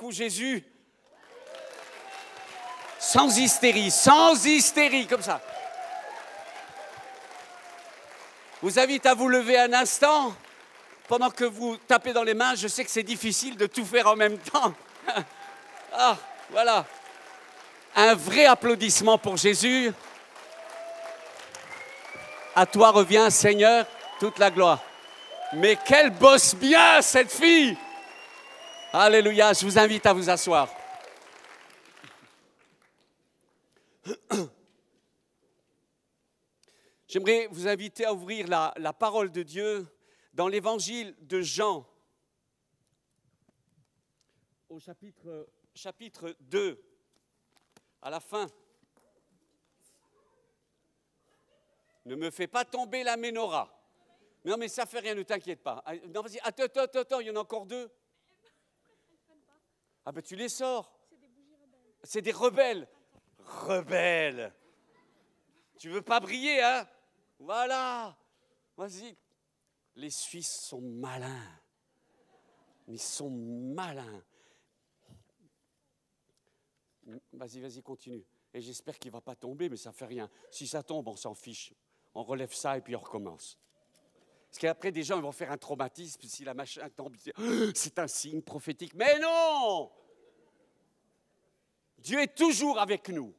coup, Jésus. Sans hystérie, comme ça. Je vous invite à vous lever un instant. Pendant que vous tapez dans les mains, je sais que c'est difficile de tout faire en même temps. Ah, voilà. Un vrai applaudissement pour Jésus. À toi revient, Seigneur, toute la gloire. Mais qu'elle bosse bien, cette fille! Alléluia, je vous invite à vous asseoir. J'aimerais vous inviter à ouvrir la parole de Dieu dans l'évangile de Jean, au chapitre 2, à la fin. Ne me fais pas tomber la menorah. Non, mais ça ne fait rien, ne t'inquiète pas. Non, vas-y, attends, il y en a encore 2. Ah ben tu les sors. C'est des rebelles. Rebelles. Tu veux pas briller, hein? Voilà. Vas-y. Les Suisses sont malins. Ils sont malins. Vas-y, continue. Et j'espère qu'il ne va pas tomber, mais ça ne fait rien. Si ça tombe, on s'en fiche. On relève ça et puis on recommence. Parce qu'après, des gens ils vont faire un traumatisme. Si la machin tombe, c'est un signe prophétique. Mais non! Dieu est toujours avec nous.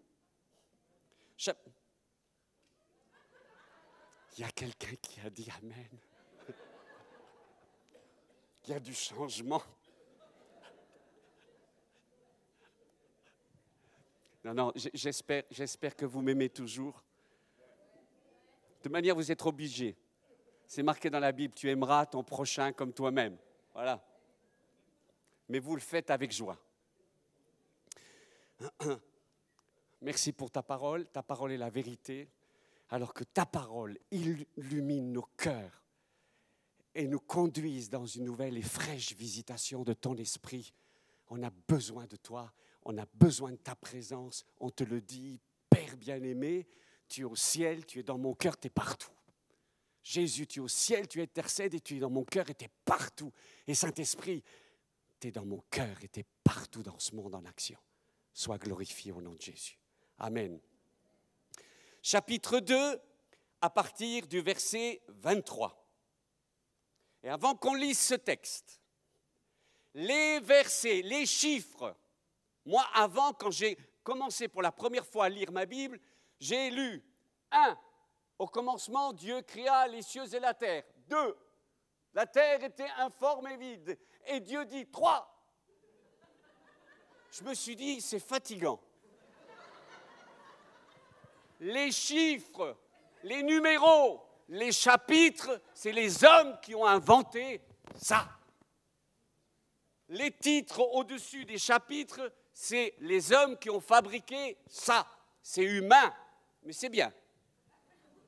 Il y a quelqu'un qui a dit Amen. Il y a du changement. Non, j'espère que vous m'aimez toujours. De toute manière, vous êtes obligés. C'est marqué dans la Bible, tu aimeras ton prochain comme toi-même. Voilà. Mais vous le faites avec joie. Merci pour ta parole. Ta parole est la vérité. Alors que ta parole illumine nos cœurs et nous conduise dans une nouvelle et fraîche visitation de ton esprit. On a besoin de toi, on a besoin de ta présence. On te le dit, Père bien-aimé, tu es au ciel, tu es dans mon cœur, tu es partout. Jésus, tu es au ciel, tu intercèdes et tu es dans mon cœur et tu es partout. Et Saint-Esprit, tu es dans mon cœur et tu es partout dans ce monde en action. Sois glorifié au nom de Jésus. Amen. Chapitre 2, à partir du verset 23. Et avant qu'on lise ce texte, les versets, les chiffres, moi avant, quand j'ai commencé pour la première fois à lire ma Bible, j'ai lu 1. Au commencement, Dieu créa les cieux et la terre. 2. La terre était informe et vide. Et Dieu dit 3. Je me suis dit, c'est fatigant. Les chiffres, les numéros, les chapitres, c'est les hommes qui ont inventé ça. Les titres au-dessus des chapitres, c'est les hommes qui ont fabriqué ça. C'est humain, mais c'est bien.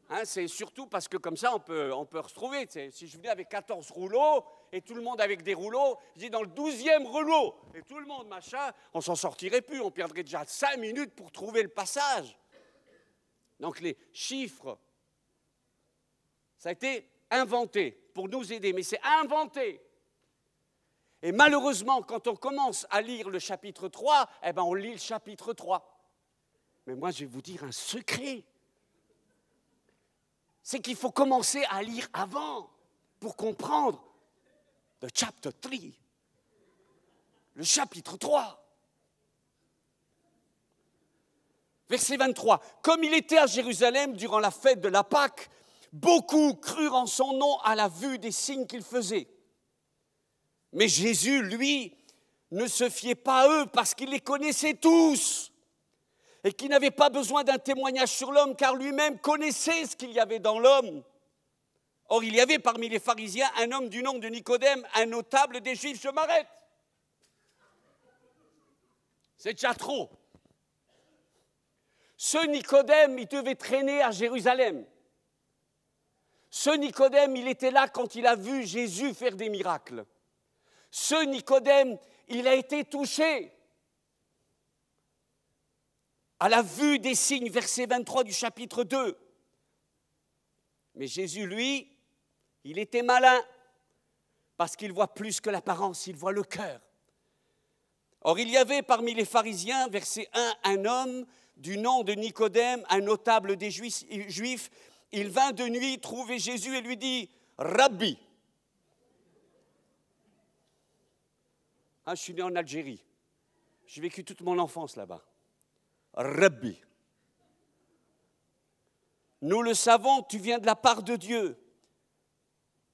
Hein, c'est surtout parce que comme ça, on peut retrouver. Si je venais avec 14 rouleaux et tout le monde avec des rouleaux, je dis dans le 12e rouleau, et tout le monde, machin, on s'en sortirait plus. On perdrait déjà 5 minutes pour trouver le passage. Donc les chiffres, ça a été inventé pour nous aider, mais c'est inventé. Et malheureusement, quand on commence à lire le chapitre 3, eh ben on lit le chapitre 3. Mais moi, je vais vous dire un secret. C'est qu'il faut commencer à lire avant pour comprendre le chapter 3, le chapitre 3. Verset 23. Comme il était à Jérusalem durant la fête de la Pâque, beaucoup crurent en son nom à la vue des signes qu'il faisait. Mais Jésus, lui, ne se fiait pas à eux parce qu'il les connaissait tous et qu'il n'avait pas besoin d'un témoignage sur l'homme car lui-même connaissait ce qu'il y avait dans l'homme. Or, il y avait parmi les pharisiens un homme du nom de Nicodème, un notable des Juifs. Je m'arrête. C'est déjà trop. Ce Nicodème, il devait traîner à Jérusalem. Ce Nicodème, il était là quand il a vu Jésus faire des miracles. Ce Nicodème, il a été touché à la vue des signes, verset 23 du chapitre 2. Mais Jésus, lui, il était malin parce qu'il voit plus que l'apparence, il voit le cœur. Or, il y avait parmi les pharisiens, verset 1, un homme du nom de Nicodème, un notable des Juifs. Il vint de nuit trouver Jésus et lui dit, « Rabbi ». Je suis né en Algérie. J'ai vécu toute mon enfance là-bas. Rabbi. Nous le savons, tu viens de la part de Dieu,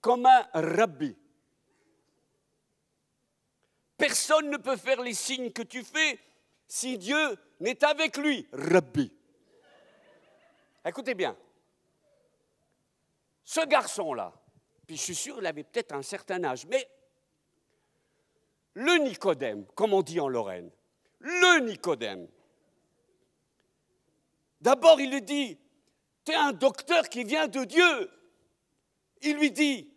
comme un rabbi. Personne ne peut faire les signes que tu fais si Dieu n'est avec lui, rabbi. Écoutez bien, ce garçon-là, puis je suis sûr qu'il avait peut-être un certain âge, mais le Nicodème, comme on dit en Lorraine, le Nicodème, d'abord il lui dit, tu es un docteur qui vient de Dieu. Il lui dit,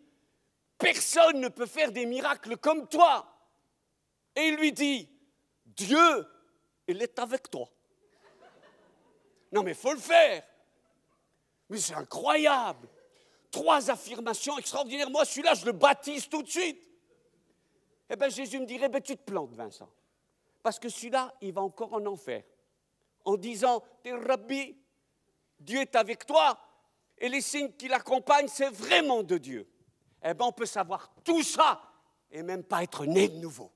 personne ne peut faire des miracles comme toi. Et il lui dit, Dieu, il est avec toi. Non mais il faut le faire. Mais c'est incroyable. 3 affirmations extraordinaires. Moi, celui-là, je le baptise tout de suite. Eh bien, Jésus me dirait, tu te plantes, Vincent. Parce que celui-là, il va encore en enfer. En disant, t'es rabbi, Dieu est avec toi, et les signes qui l'accompagnent, c'est vraiment de Dieu. Eh bien, on peut savoir tout ça, et même pas être né de nouveau.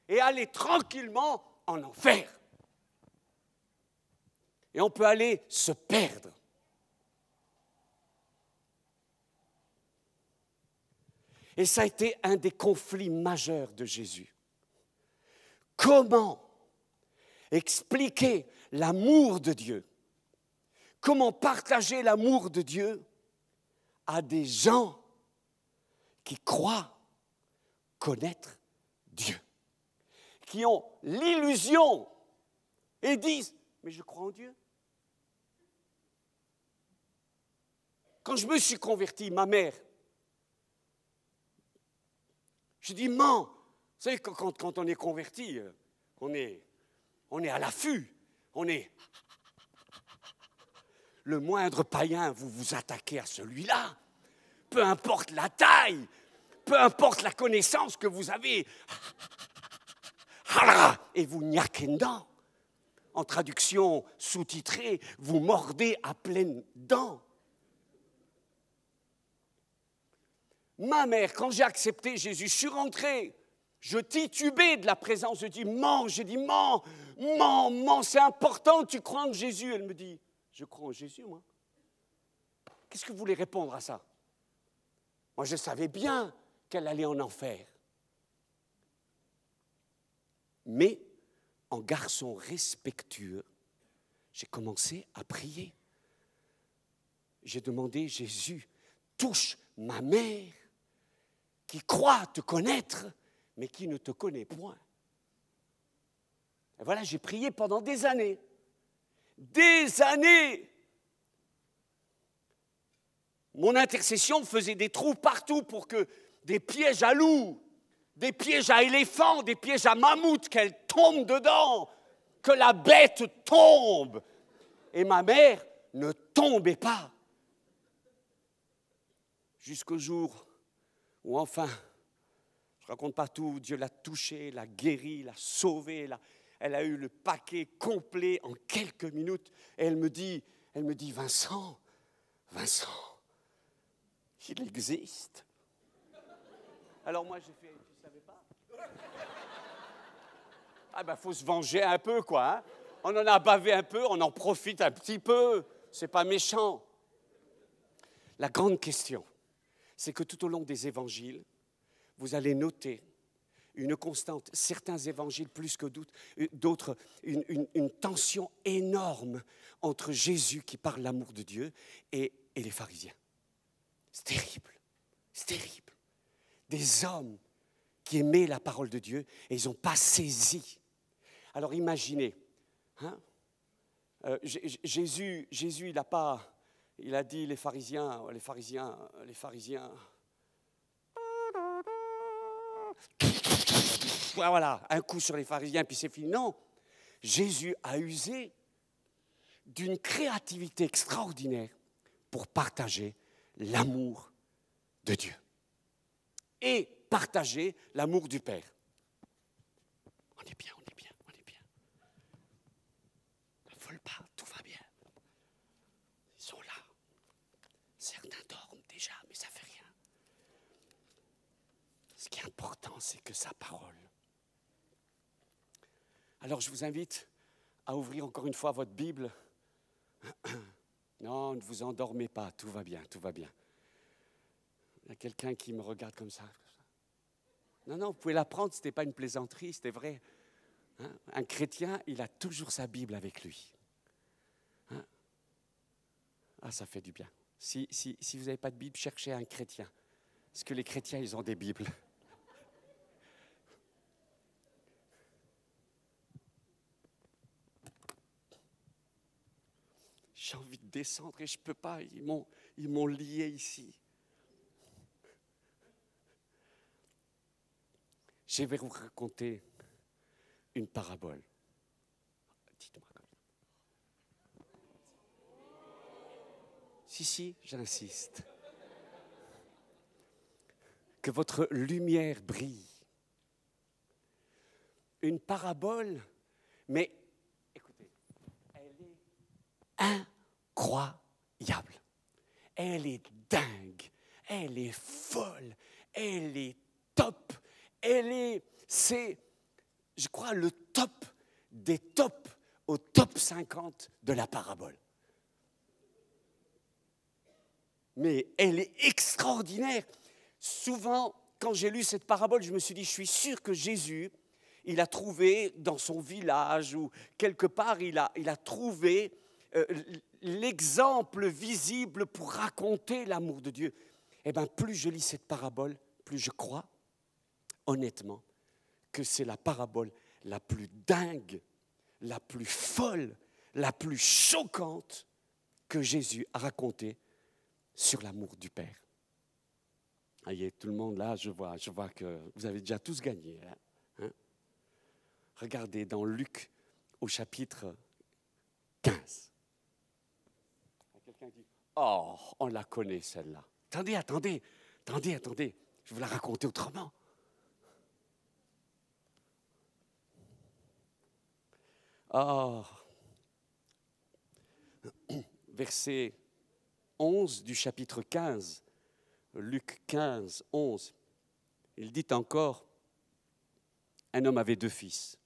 Et aller tranquillement en enfer. Et on peut aller se perdre. Et ça a été un des conflits majeurs de Jésus. Comment expliquer l'amour de Dieu? Comment partager l'amour de Dieu à des gens qui croient connaître Dieu, qui ont l'illusion et disent « mais je crois en Dieu ». Quand je me suis converti, ma mère, je dis « maman ». Vous savez, quand on est converti, on est à l'affût, on est... Le moindre païen, vous vous attaquez à celui-là, peu importe la taille, peu importe la connaissance que vous avez, et vous niaquez dedans. En traduction sous-titrée, vous mordez à pleines dents. Ma mère, quand j'ai accepté Jésus, je suis rentré, je titubais de la présence de Dieu. J'ai dit, maman, c'est important, tu crois en Jésus? Elle me dit, je crois en Jésus, moi. Qu'est-ce que vous voulez répondre à ça? Moi, je savais bien qu'elle allait en enfer. Mais, en garçon respectueux, j'ai commencé à prier. J'ai demandé, Jésus, touche ma mère qui croit te connaître, mais qui ne te connaît point. Et voilà, j'ai prié pendant des années. Des années. Mon intercession faisait des trous partout pour que des pièges à loups, des pièges à éléphants, des pièges à mammouth, qu'elle tombe dedans, que la bête tombe. Et ma mère ne tombait pas. Jusqu'au jour où enfin, je raconte pas tout, Dieu l'a touchée, l'a guérie, l'a sauvée, elle a eu le paquet complet en quelques minutes. Et elle me dit, Vincent, il existe. Alors moi, j'ai fait, tu ne savais pas? Ah ben, faut se venger un peu, quoi. Hein? On en a bavé un peu, on en profite un petit peu. C'est pas méchant. La grande question, c'est que tout au long des évangiles, vous allez noter une constante, certains évangiles plus que d'autres, une tension énorme entre Jésus qui parle l'amour de Dieu et les pharisiens. C'est terrible, c'est terrible. Des hommes qui aimaient la parole de Dieu et ils n'ont pas saisi. Alors imaginez, hein, Jésus, il a dit les pharisiens. Voilà, un coup sur les pharisiens, puis c'est fini. Non, Jésus a usé d'une créativité extraordinaire pour partager l'amour de Dieu et partager l'amour du Père. On est bien. c'est que sa parole. Alors je vous invite à ouvrir encore une fois votre Bible. Non, ne vous endormez pas, tout va bien, tout va bien. Il y a quelqu'un qui me regarde comme ça. Non, vous pouvez la prendre, ce n'était pas une plaisanterie, c'était vrai. Hein? Un chrétien, il a toujours sa Bible avec lui. Hein? Ah, ça fait du bien. Si vous n'avez pas de Bible, cherchez un chrétien. Parce que les chrétiens, ils ont des Bibles. J'ai envie de descendre et je ne peux pas, ils m'ont lié ici. Je vais vous raconter une parabole. Dites-moi comme ça. Si, j'insiste. Que votre lumière brille. Une parabole, mais écoutez, elle est incroyable. Elle est dingue. Elle est folle. Elle est top. C'est, je crois, le top des tops au top 50 de la parabole. Mais elle est extraordinaire. Souvent, quand j'ai lu cette parabole, je me suis dit, je suis sûr que Jésus, il a trouvé dans son village ou quelque part, il a trouvé l'exemple visible pour raconter l'amour de Dieu. Eh bien, plus je lis cette parabole, plus je crois, honnêtement, que c'est la parabole la plus dingue, la plus folle, la plus choquante que Jésus a racontée sur l'amour du Père. Voyez, tout le monde là, je vois que vous avez déjà tous gagné. Hein? Regardez dans Luc au chapitre 15. Quelqu'un dit, oh, on la connaît celle-là. Attendez, je vais vous la raconter autrement. Oh. Verset 11 du chapitre 15, Luc 15, 11. Il dit encore, un homme avait 2 fils.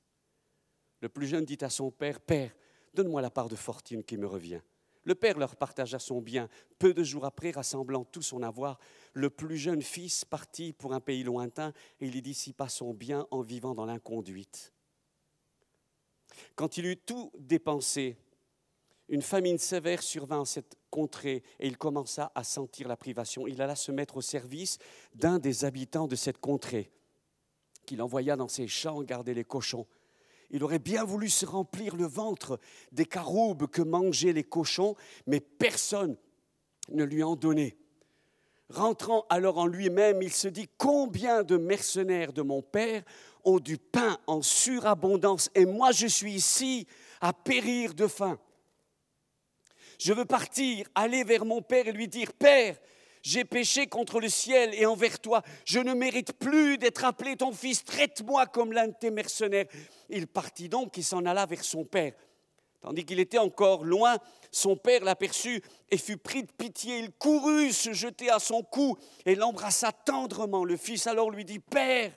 Le plus jeune dit à son père, « Père, donne-moi la part de fortune qui me revient. » Le père leur partagea son bien. Peu de jours après, rassemblant tout son avoir, le plus jeune fils partit pour un pays lointain et il y dissipa son bien en vivant dans l'inconduite. Quand il eut tout dépensé, une famine sévère survint en cette contrée et il commença à sentir la privation. Il alla se mettre au service d'un des habitants de cette contrée, qu'il envoya dans ses champs garder les cochons. Il aurait bien voulu se remplir le ventre des caroubes que mangeaient les cochons, mais personne ne lui en donnait. Rentrant alors en lui-même, il se dit « Combien de mercenaires de mon père ont du pain en surabondance et moi je suis ici à périr de faim. Je veux partir, aller vers mon père et lui dire « Père, j'ai péché contre le ciel et envers toi. Je ne mérite plus d'être appelé ton fils. Traite-moi comme l'un de tes mercenaires. » Il partit donc et s'en alla vers son père. Tandis qu'il était encore loin, son père l'aperçut et fut pris de pitié. Il courut se jeter à son cou et l'embrassa tendrement. Le fils alors lui dit « Père,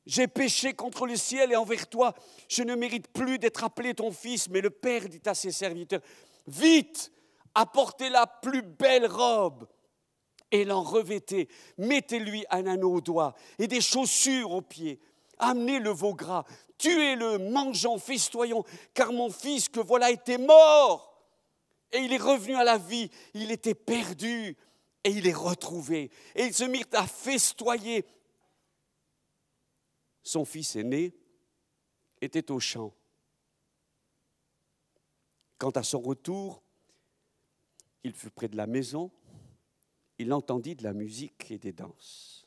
j'ai péché contre le ciel et envers toi. Je ne mérite plus d'être appelé ton fils. » Mais le père dit à ses serviteurs « Vite, apportez la plus belle robe et l'en revêtez. Mettez-lui un anneau au doigt et des chaussures aux pieds. Amenez le veau gras, tuez-le, mangeons, festoyons, car mon fils que voilà était mort et il est revenu à la vie. Il était perdu et il est retrouvé. » Et ils se mirent à festoyer. Son fils aîné était au champ. Quant à son retour, il fut près de la maison. Il entendit de la musique et des danses.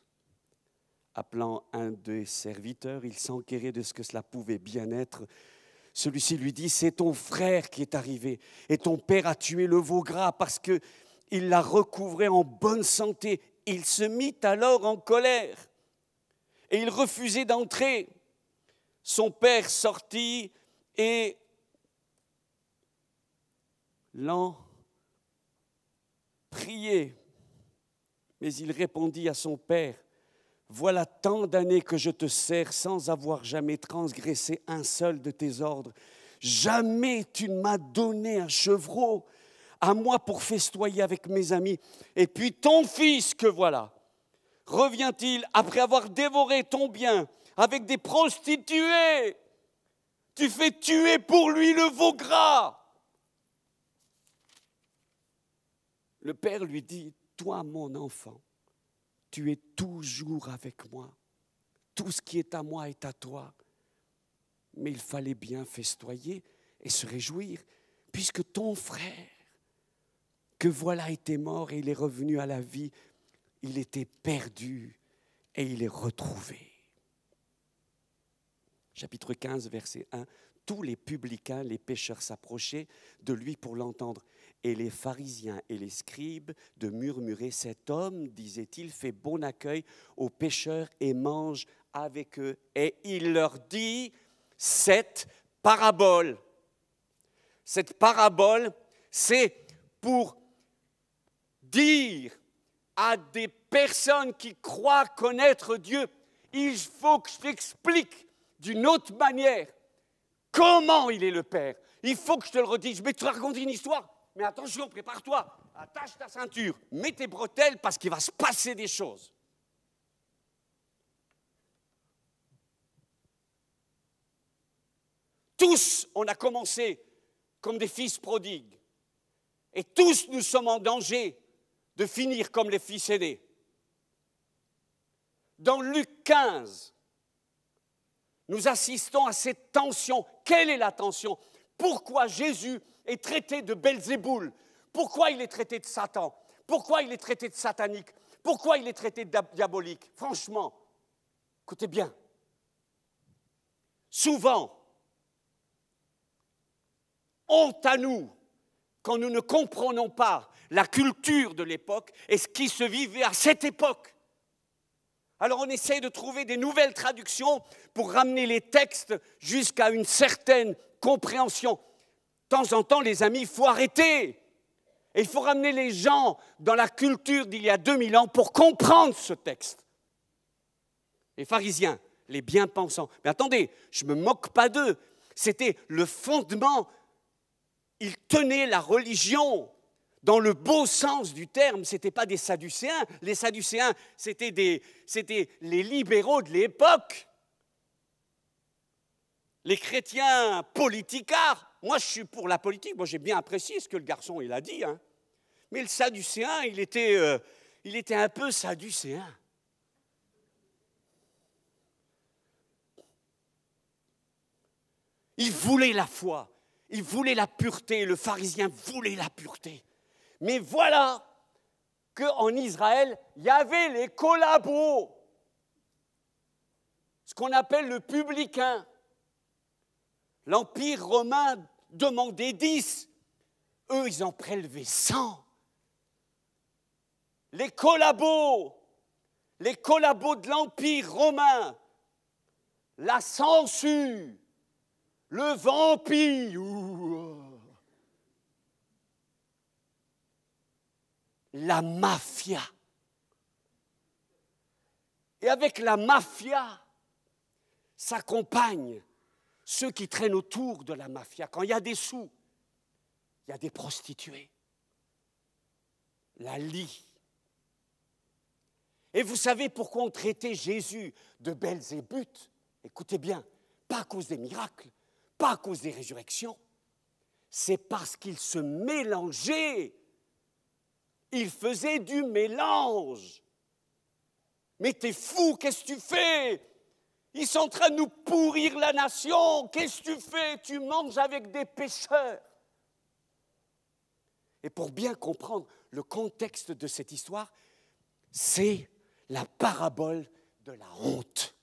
Appelant un des serviteurs, il s'enquérait de ce que cela pouvait bien être. Celui-ci lui dit « C'est ton frère qui est arrivé et ton père a tué le veau gras parce qu'il l'a recouvré en bonne santé. » Il se mit alors en colère et il refusait d'entrer. Son père sortit et l'en priait. Mais il répondit à son père Voilà tant d'années que je te sers sans avoir jamais transgressé un seul de tes ordres. Jamais tu ne m'as donné un chevreau à moi pour festoyer avec mes amis. Et puis ton fils que voilà, revient-il après avoir dévoré ton bien avec des prostituées. Tu fais tuer pour lui le veau gras. Le père lui dit, toi mon enfant, tu es toujours avec moi. Tout ce qui est à moi est à toi. Mais il fallait bien festoyer et se réjouir, puisque ton frère, que voilà était mort et il est revenu à la vie, il était perdu et il est retrouvé. Chapitre 15, verset 1. Tous les publicains, les pécheurs s'approchaient de lui pour l'entendre. Et les pharisiens et les scribes de murmurer, cet homme, disait-il, fait bon accueil aux pécheurs et mange avec eux. Et il leur dit cette parabole. Cette parabole, c'est pour dire à des personnes qui croient connaître Dieu, il faut que je t'explique d'une autre manière comment il est le Père. Il faut que je te le redise. Mais tu racontes une histoire. Mais attention, prépare-toi. Attache ta ceinture. Mets tes bretelles parce qu'il va se passer des choses. Tous, on a commencé comme des fils prodigues. Et tous, nous sommes en danger de finir comme les fils aînés. Dans Luc 15, nous assistons à cette tension. Quelle est la tension? Pourquoi Jésus est traité de Belzéboul? Pourquoi il est traité de Satan? Pourquoi il est traité de satanique? Pourquoi il est traité de diabolique? Franchement, écoutez bien. Souvent, honte à nous quand nous ne comprenons pas la culture de l'époque et ce qui se vivait à cette époque. Alors on essaie de trouver des nouvelles traductions pour ramener les textes jusqu'à une certaine compréhension. De temps en temps, les amis, il faut arrêter. Et il faut ramener les gens dans la culture d'il y a 2000 ans pour comprendre ce texte. Les pharisiens, les bien-pensants. Mais attendez, je ne me moque pas d'eux. C'était le fondement. Ils tenaient la religion dans le beau sens du terme. Ce n'étaient pas des sadducéens. Les sadducéens, c'était les libéraux de l'époque. Les chrétiens politicards. Moi, je suis pour la politique. Moi, j'ai bien apprécié ce que le garçon il a dit. Hein. Mais le sadducéen, il était un peu sadducéen. Il voulait la foi. Il voulait la pureté. Le pharisien voulait la pureté. Mais voilà qu'en Israël, il y avait les collabos. Ce qu'on appelle le publicain. L'Empire romain demandait 10. Eux, ils en prélevaient 100. Les collabos de l'Empire romain, la sangsue, le vampire, la mafia. Et avec la mafia s'accompagnent ceux qui traînent autour de la mafia. Quand il y a des sous, il y a des prostituées. La lie. Et vous savez pourquoi on traitait Jésus de Belzébuth? Écoutez bien, pas à cause des miracles, pas à cause des résurrections. C'est parce qu'il se mélangeait. Il faisait du mélange. Mais t'es fou, qu'est-ce que tu fais? Ils sont en train de nous pourrir la nation. Qu'est-ce que tu fais? Tu manges avec des pécheurs. Et pour bien comprendre le contexte de cette histoire, c'est la parabole de la honte.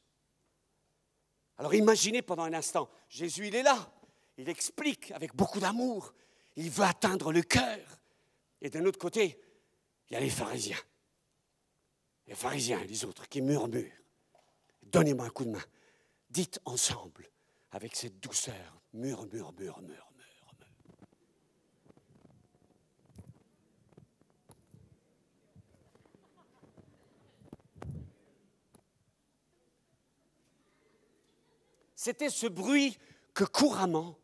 Alors imaginez pendant un instant, Jésus il est là, il explique avec beaucoup d'amour, il veut atteindre le cœur. Et d'un autre côté, il y a les pharisiens. Les pharisiens et les autres qui murmurent. Donnez-moi un coup de main. Dites ensemble, avec cette douceur, murmure. c'était ce bruit que couramment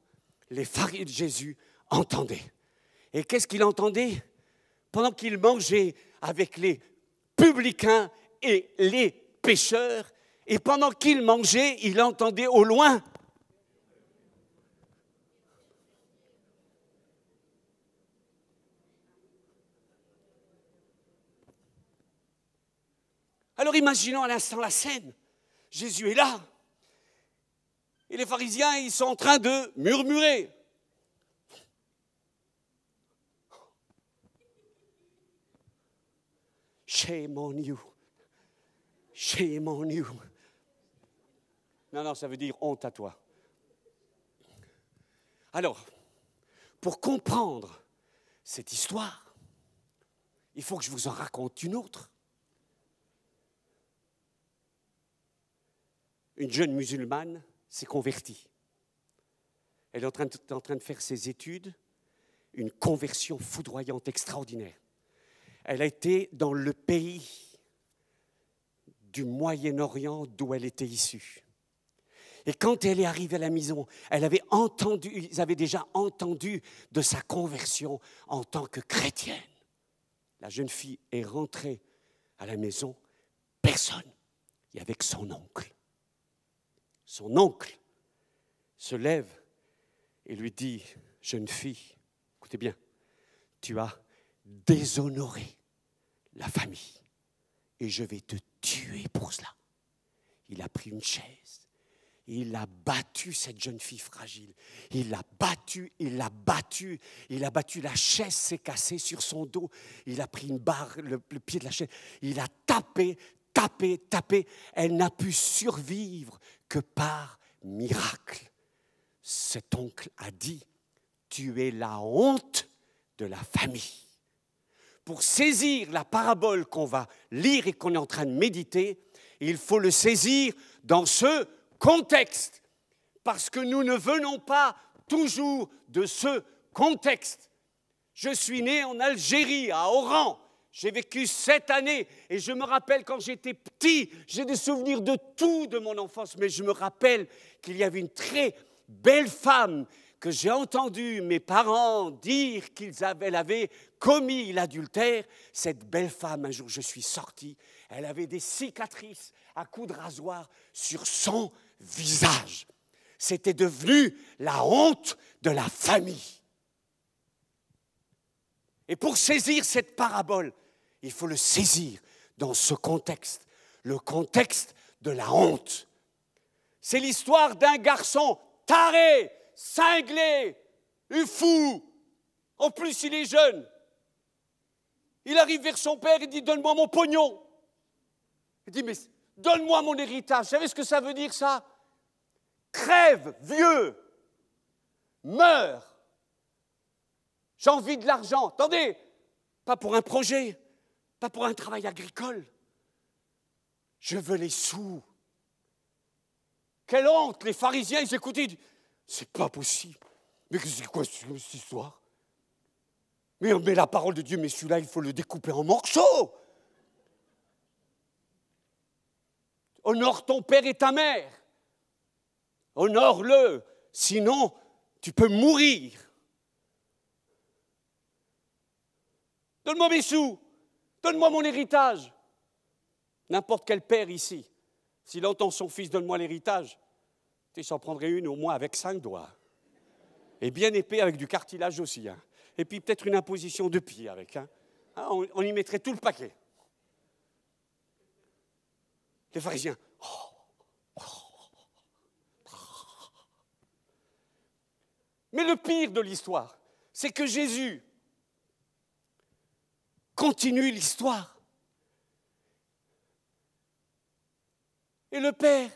les pharisiens de Jésus entendaient. Et qu'est-ce qu'il entendait? Pendant qu'il mangeait avec les publicains et les pécheurs, et pendant qu'il mangeait, il entendait au loin. Alors imaginons à l'instant la scène. Jésus est là. Et les pharisiens, ils sont en train de murmurer. Shame on you. Shame on you. Non, ça veut dire honte à toi. Alors, pour comprendre cette histoire, il faut que je vous en raconte une autre. Une jeune musulmane s'est convertie. Elle est en train de faire ses études, une conversion foudroyante, extraordinaire. Elle a été dans le pays du Moyen-Orient d'où elle était issue. Et quand elle est arrivée à la maison, ils avaient déjà entendu de sa conversion en tant que chrétienne. La jeune fille est rentrée à la maison, personne, et avec son oncle. Son oncle se lève et lui dit, jeune fille, écoutez bien, tu as déshonoré la famille et je vais te tuer pour cela. Il a pris une chaise, il a battu cette jeune fille fragile, il l'a battue, la chaise s'est cassée sur son dos, il a pris une barre, le pied de la chaise, il a tapé, elle n'a pu survivre que par miracle. Cet oncle a dit, tu es la honte de la famille. Pour saisir la parabole qu'on va lire et qu'on est en train de méditer, il faut le saisir dans ce contexte. Parce que nous ne venons pas toujours de ce contexte. Je suis né en Algérie, à Oran. J'ai vécu 7 années et je me rappelle quand j'étais petit, j'ai des souvenirs de tout de mon enfance, mais je me rappelle qu'il y avait une très belle femme que j'ai entendu mes parents dire qu'elle avait commis l'adultère. Cette belle femme, un jour je suis sorti, elle avait des cicatrices à coups de rasoir sur son visage. C'était devenu la honte de la famille. Et pour saisir cette parabole, il faut le saisir dans ce contexte, le contexte de la honte. C'est l'histoire d'un garçon taré, cinglé, fou. En plus, il est jeune. Il arrive vers son père et dit « Donne-moi mon pognon ». Il dit « Mais donne-moi mon héritage ». Vous savez ce que ça veut dire, ça? Crève, vieux, meurs. J'ai envie de l'argent. Attendez, pas pour un projet, pas pour un travail agricole. Je veux les sous. Quelle honte! Les pharisiens, ils écoutaient, ils disent, c'est pas possible. Mais c'est quoi cette histoire? Mais la parole de Dieu, mais celui-là, il faut le découper en morceaux. Honore ton père et ta mère. Honore-le, sinon tu peux mourir. Donne-moi mes sous, donne-moi mon héritage. N'importe quel père ici, s'il entend son fils, donne-moi l'héritage, il s'en prendrait une au moins avec 5 doigts. Et bien épais avec du cartilage aussi. Hein. Et puis peut-être une imposition de pied avec. Hein. On y mettrait tout le paquet. Les pharisiens. Mais le pire de l'histoire, c'est que Jésus continue l'histoire. Et le Père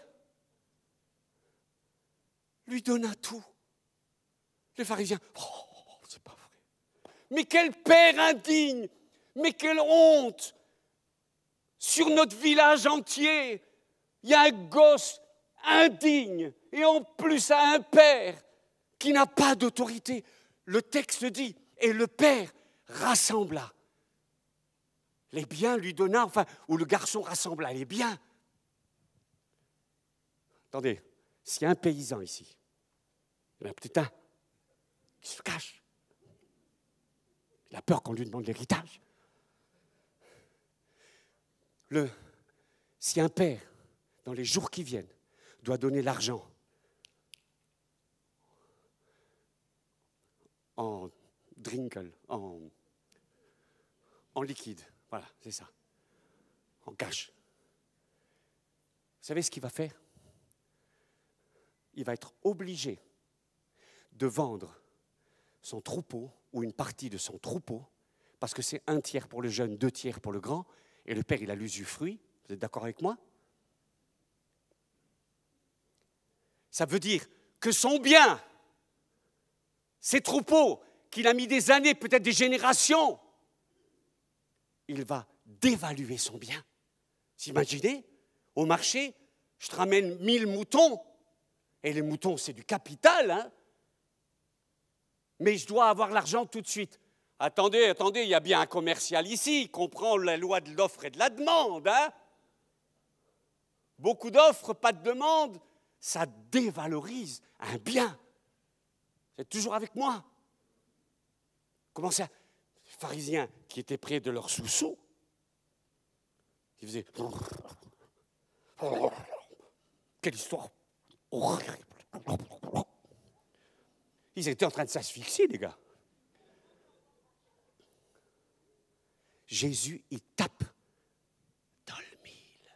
lui donna tout. Les pharisiens, c'est pas vrai. Mais quel père indigne, mais quelle honte. Sur notre village entier, il y a un gosse indigne et en plus à un père qui n'a pas d'autorité. Le texte dit, et le père rassembla les biens, lui donna, ou le garçon rassembla les biens. Attendez, s'il y a un paysan ici, il y en a peut-être un qui se cache. Il a peur qu'on lui demande l'héritage. Si un père, dans les jours qui viennent, doit donner l'argent en drinkle, en liquide, voilà, c'est ça, en cash. Vous savez ce qu'il va faire? Il va être obligé de vendre son troupeau ou une partie de son troupeau, parce que c'est 1 tiers pour le jeune, 2 tiers pour le grand, et le père, il a l'usufruit. Vous êtes d'accord avec moi? Ça veut dire que son bien, ses troupeaux, qu'il a mis des années, peut-être des générations, il va dévaluer son bien. Vous imaginez, au marché, je te ramène 1000 moutons, et les moutons, c'est du capital, hein, mais je dois avoir l'argent tout de suite. Attendez, il y a bien un commercial ici, il comprend la loi de l'offre et de la demande. Hein. Beaucoup d'offres, pas de demande, ça dévalorise un bien. Vous êtes toujours avec moi? Comment ça? Les pharisiens qui étaient près de leur sous-sous, ils faisaient... Quelle histoire horrible. Ils étaient en train de s'asphyxier, les gars. Jésus, il tape dans le mille.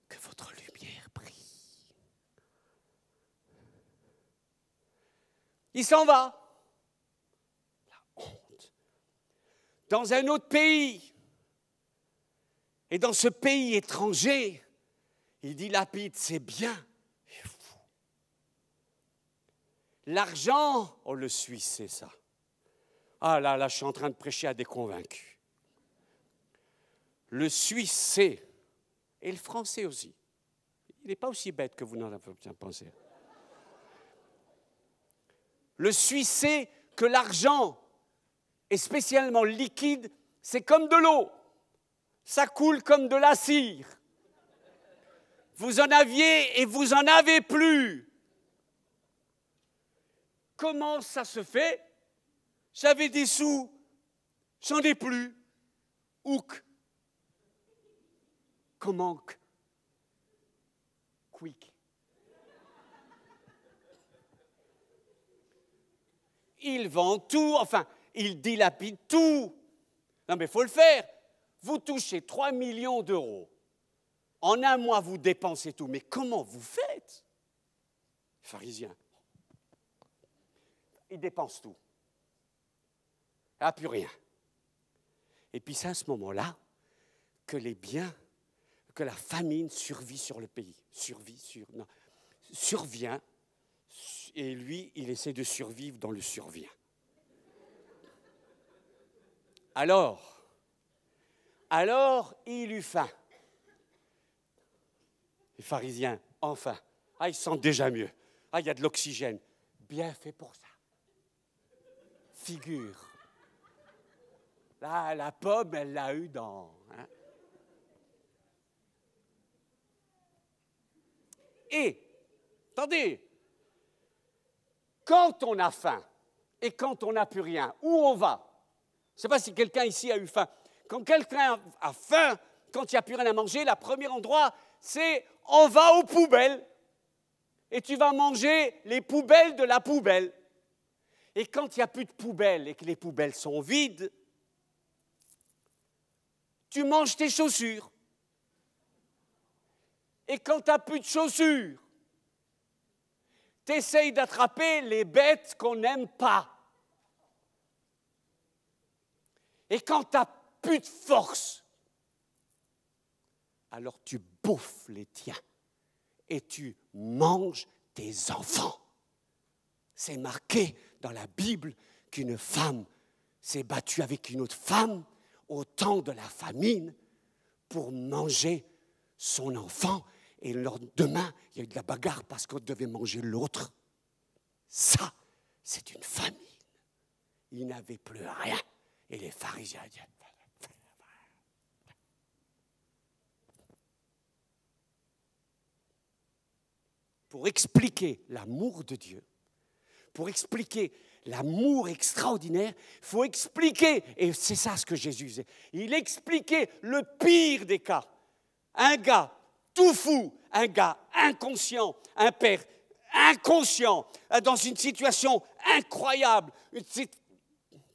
Que votre lumière brille. Il s'en va. La honte. Dans un autre pays. Et dans ce pays étranger, il dilapide ses biens. L'argent, oh le Suisse, c'est ça. Ah là, je suis en train de prêcher à des convaincus. Le Suisse sait, et le Français aussi. Il n'est pas aussi bête que vous n'en avez bien pensé. Le Suisse sait que l'argent, et spécialement liquide, c'est comme de l'eau. Ça coule comme de la cire. Vous en aviez et vous en avez plus. Comment ça se fait? J'avais des sous, j'en ai plus. Ouk. Comment? Quick. Il vend tout, enfin, il dilapide tout. Non mais il faut le faire. Vous touchez 3 millions d'euros. En un mois, vous dépensez tout. Mais comment vous faites? Pharisien. Il dépense tout. Il n'a plus rien. Et puis c'est à ce moment-là que les biens, que la famine survit sur le pays. Survient. Et lui, il essaie de survivre dans le survient. Alors, il eut faim. Les pharisiens, enfin. Ah, ils sentent déjà mieux. Ah, il y a de l'oxygène. Bien fait pour ça. Figure. Là, la pomme, elle l'a eu dans... Hein. Et, attendez, quand on a faim et quand on n'a plus rien, où on va? Je ne sais pas si quelqu'un ici a eu faim. Quand quelqu'un a faim, quand il n'y a plus rien à manger, le premier endroit, c'est on va aux poubelles. Et tu vas manger les poubelles de la poubelle. Et quand il n'y a plus de poubelles et que les poubelles sont vides, tu manges tes chaussures. Et quand tu n'as plus de chaussures, tu essayes d'attraper les bêtes qu'on n'aime pas. Et quand tu n'as plus de force, alors tu bouffes les tiens et tu manges tes enfants. C'est marqué dans la Bible qu'une femme s'est battue avec une autre femme au temps de la famine pour manger son enfant. Et le lendemain, il y a eu de la bagarre parce qu'on devait manger l'autre. Ça, c'est une famine. Il n'avait plus rien. Et les pharisiens disaient... pour expliquer l'amour de Dieu, pour expliquer l'amour extraordinaire, il faut expliquer, et c'est ça ce que Jésus faisait, il expliquait le pire des cas. Un gars tout fou, un gars inconscient, un père inconscient, dans une situation incroyable.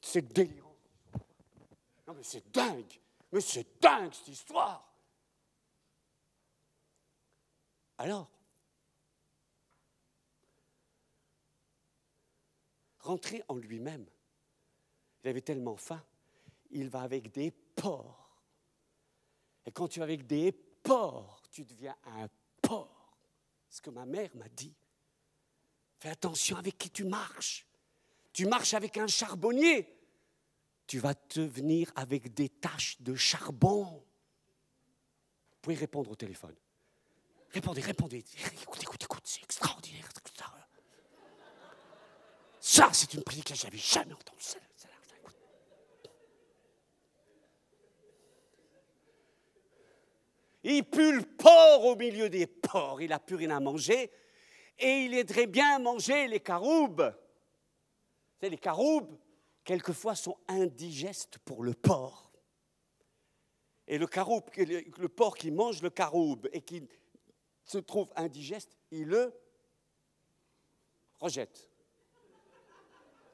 C'est délirant. Non mais c'est dingue cette histoire. Alors, rentrer en lui-même. Il avait tellement faim, il va avec des porcs. Et quand tu vas avec des porcs, tu deviens un porc. C'est ce que ma mère m'a dit. Fais attention avec qui tu marches. Tu marches avec un charbonnier. Tu vas te venir avec des taches de charbon. Vous pouvez répondre au téléphone. Répondez. Écoute, c'est extraordinaire. Ça, c'est une prédication que je n'avais jamais entendue. Il pue le porc au milieu des porcs. Il n'a plus rien à manger. Et il aimerait bien manger les caroubes. Vous savez, les caroubes, quelquefois, sont indigestes pour le porc. Et le porc qui mange le caroube et qui se trouve indigeste, il le rejette.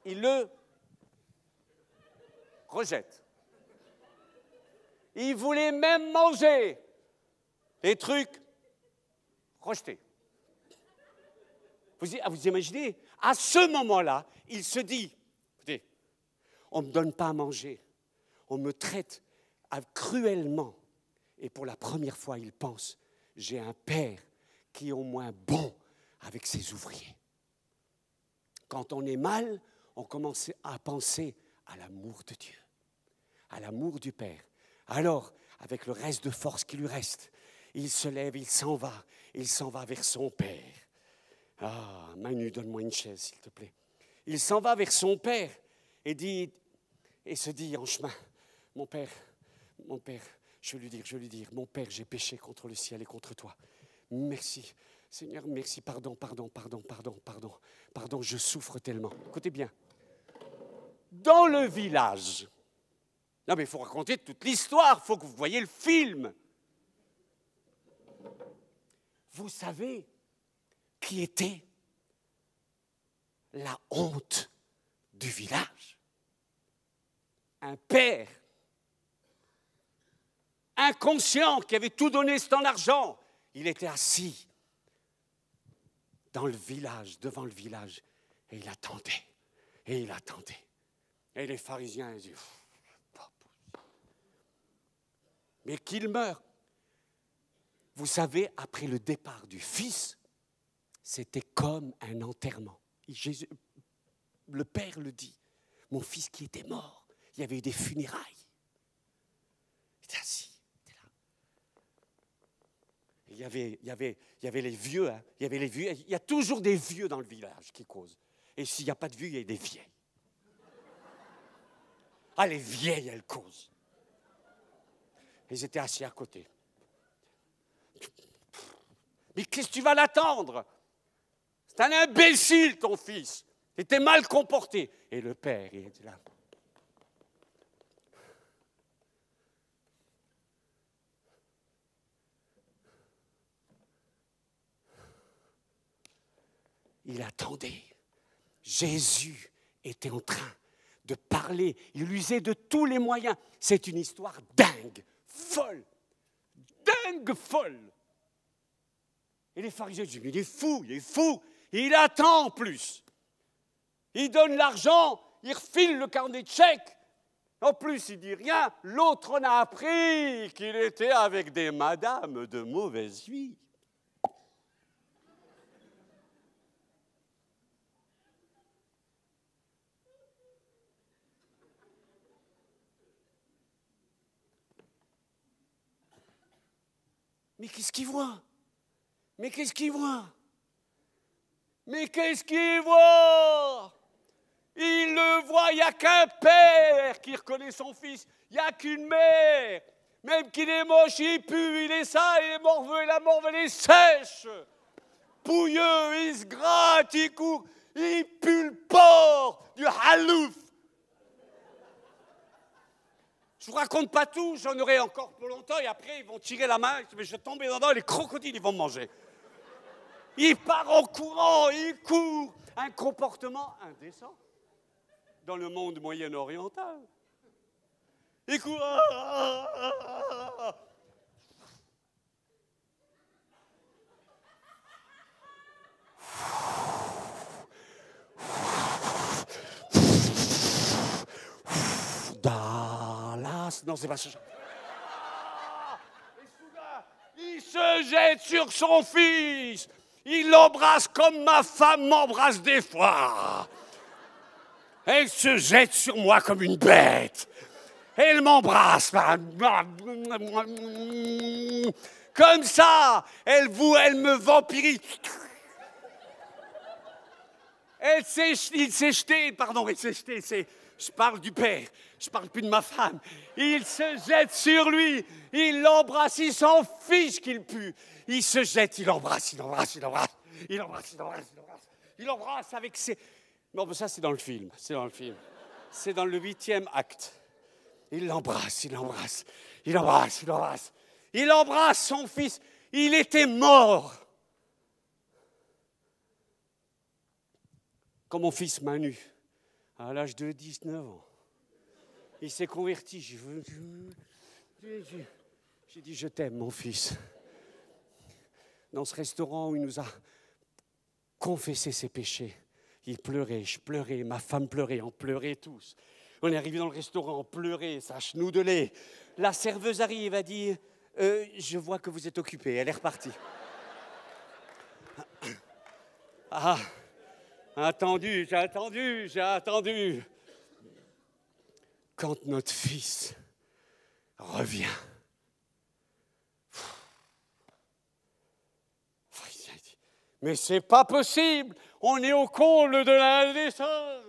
Il le rejette. Il voulait même manger les trucs rejetés. Vous imaginez, à ce moment-là, il se dit, écoutez, on ne me donne pas à manger, on me traite cruellement. Et pour la première fois, il pense, j'ai un père qui est au moins bon avec ses ouvriers. Quand on est mal, on commence à penser à l'amour de Dieu, à l'amour du Père. Alors, avec le reste de force qui lui reste, il se lève, il s'en va vers son Père. Ah, Manu, donne-moi une chaise, s'il te plaît. Il s'en va vers son Père et se dit en chemin, mon Père, je vais lui dire, mon Père, j'ai péché contre le ciel et contre toi. Merci, Seigneur, merci, pardon, je souffre tellement. Écoutez bien, dans le village, non mais il faut raconter toute l'histoire, il faut que vous voyez le film. Vous savez qui était la honte du village? Un père inconscient qui avait tout donné son argent. Il était assis dans le village, devant le village, et il attendait, Et les pharisiens, ils disaient, mais qu'il meure. Vous savez, après le départ du fils, c'était comme un enterrement. Jésus, le Père le dit, mon fils qui était mort, il y avait eu des funérailles. Il était assis, il était là. Il y avait les vieux, hein, il y a toujours des vieux dans le village qui causent. Et s'il n'y a pas de vieux, il y a des vieilles. Ah, les vieilles, elles causent. Ils étaient assis à côté. Mais qu'est-ce que tu vas l'attendre? C'est un imbécile, ton fils. Il était mal comporté. Et le père, il était là. Il attendait. Jésus était en train de parler. Il usait de tous les moyens. C'est une histoire dingue, folle. Dingue, folle. Et les pharisiens disent, mais il est fou. Il attend en plus. Il donne l'argent, il refile le carnet de chèques. En plus, il dit rien. L'autre en a appris qu'il était avec des madames de mauvaise vie. Mais qu'est-ce qu'il voit? Mais qu'est-ce qu'il voit? Il le voit, il n'y a qu'un père qui reconnaît son fils. Il n'y a qu'une mère. Même qu'il est moche, il pue, il est sale, il est morveux, et la morve, elle est sèche. pouilleux, il se gratte, il court, il pue le porc, du halouf. Je vous raconte pas tout, j'en aurai encore pour longtemps, et après ils vont tirer la main, je vais tomber dedans, les crocodiles, ils vont me manger. Il part en courant, il court. Un comportement indécent dans le monde moyen-oriental. Il court. Dallas. Non, c'est pas ça. Et soudain, il se jette sur son fils. Il l'embrasse comme ma femme m'embrasse des fois. Elle se jette sur moi comme une bête. Elle m'embrasse. Comme ça, elle me vampirise. Il s'est jeté. Je parle du père, je parle plus de ma femme. Il se jette sur lui, il l'embrasse, il s'en fiche qu'il pue. Il se jette, il embrasse avec ses... Non, mais ça c'est dans le film, c'est dans le 8e acte. Il l'embrasse son fils. Il était mort. Quand mon fils Manu, à l'âge de 19 ans, il s'est converti. J'ai dit, je t'aime, mon fils. Dans ce restaurant où il nous a confessé ses péchés, il pleurait, je pleurais, ma femme pleurait, on pleurait tous. On est arrivé dans le restaurant, on pleurait, ça chenoudelait. La serveuse arrive, elle dit, je vois que vous êtes occupé. Elle est repartie. Ah, j'ai attendu. Quand notre fils revient, mais c'est pas possible, on est au comble de l'indécence.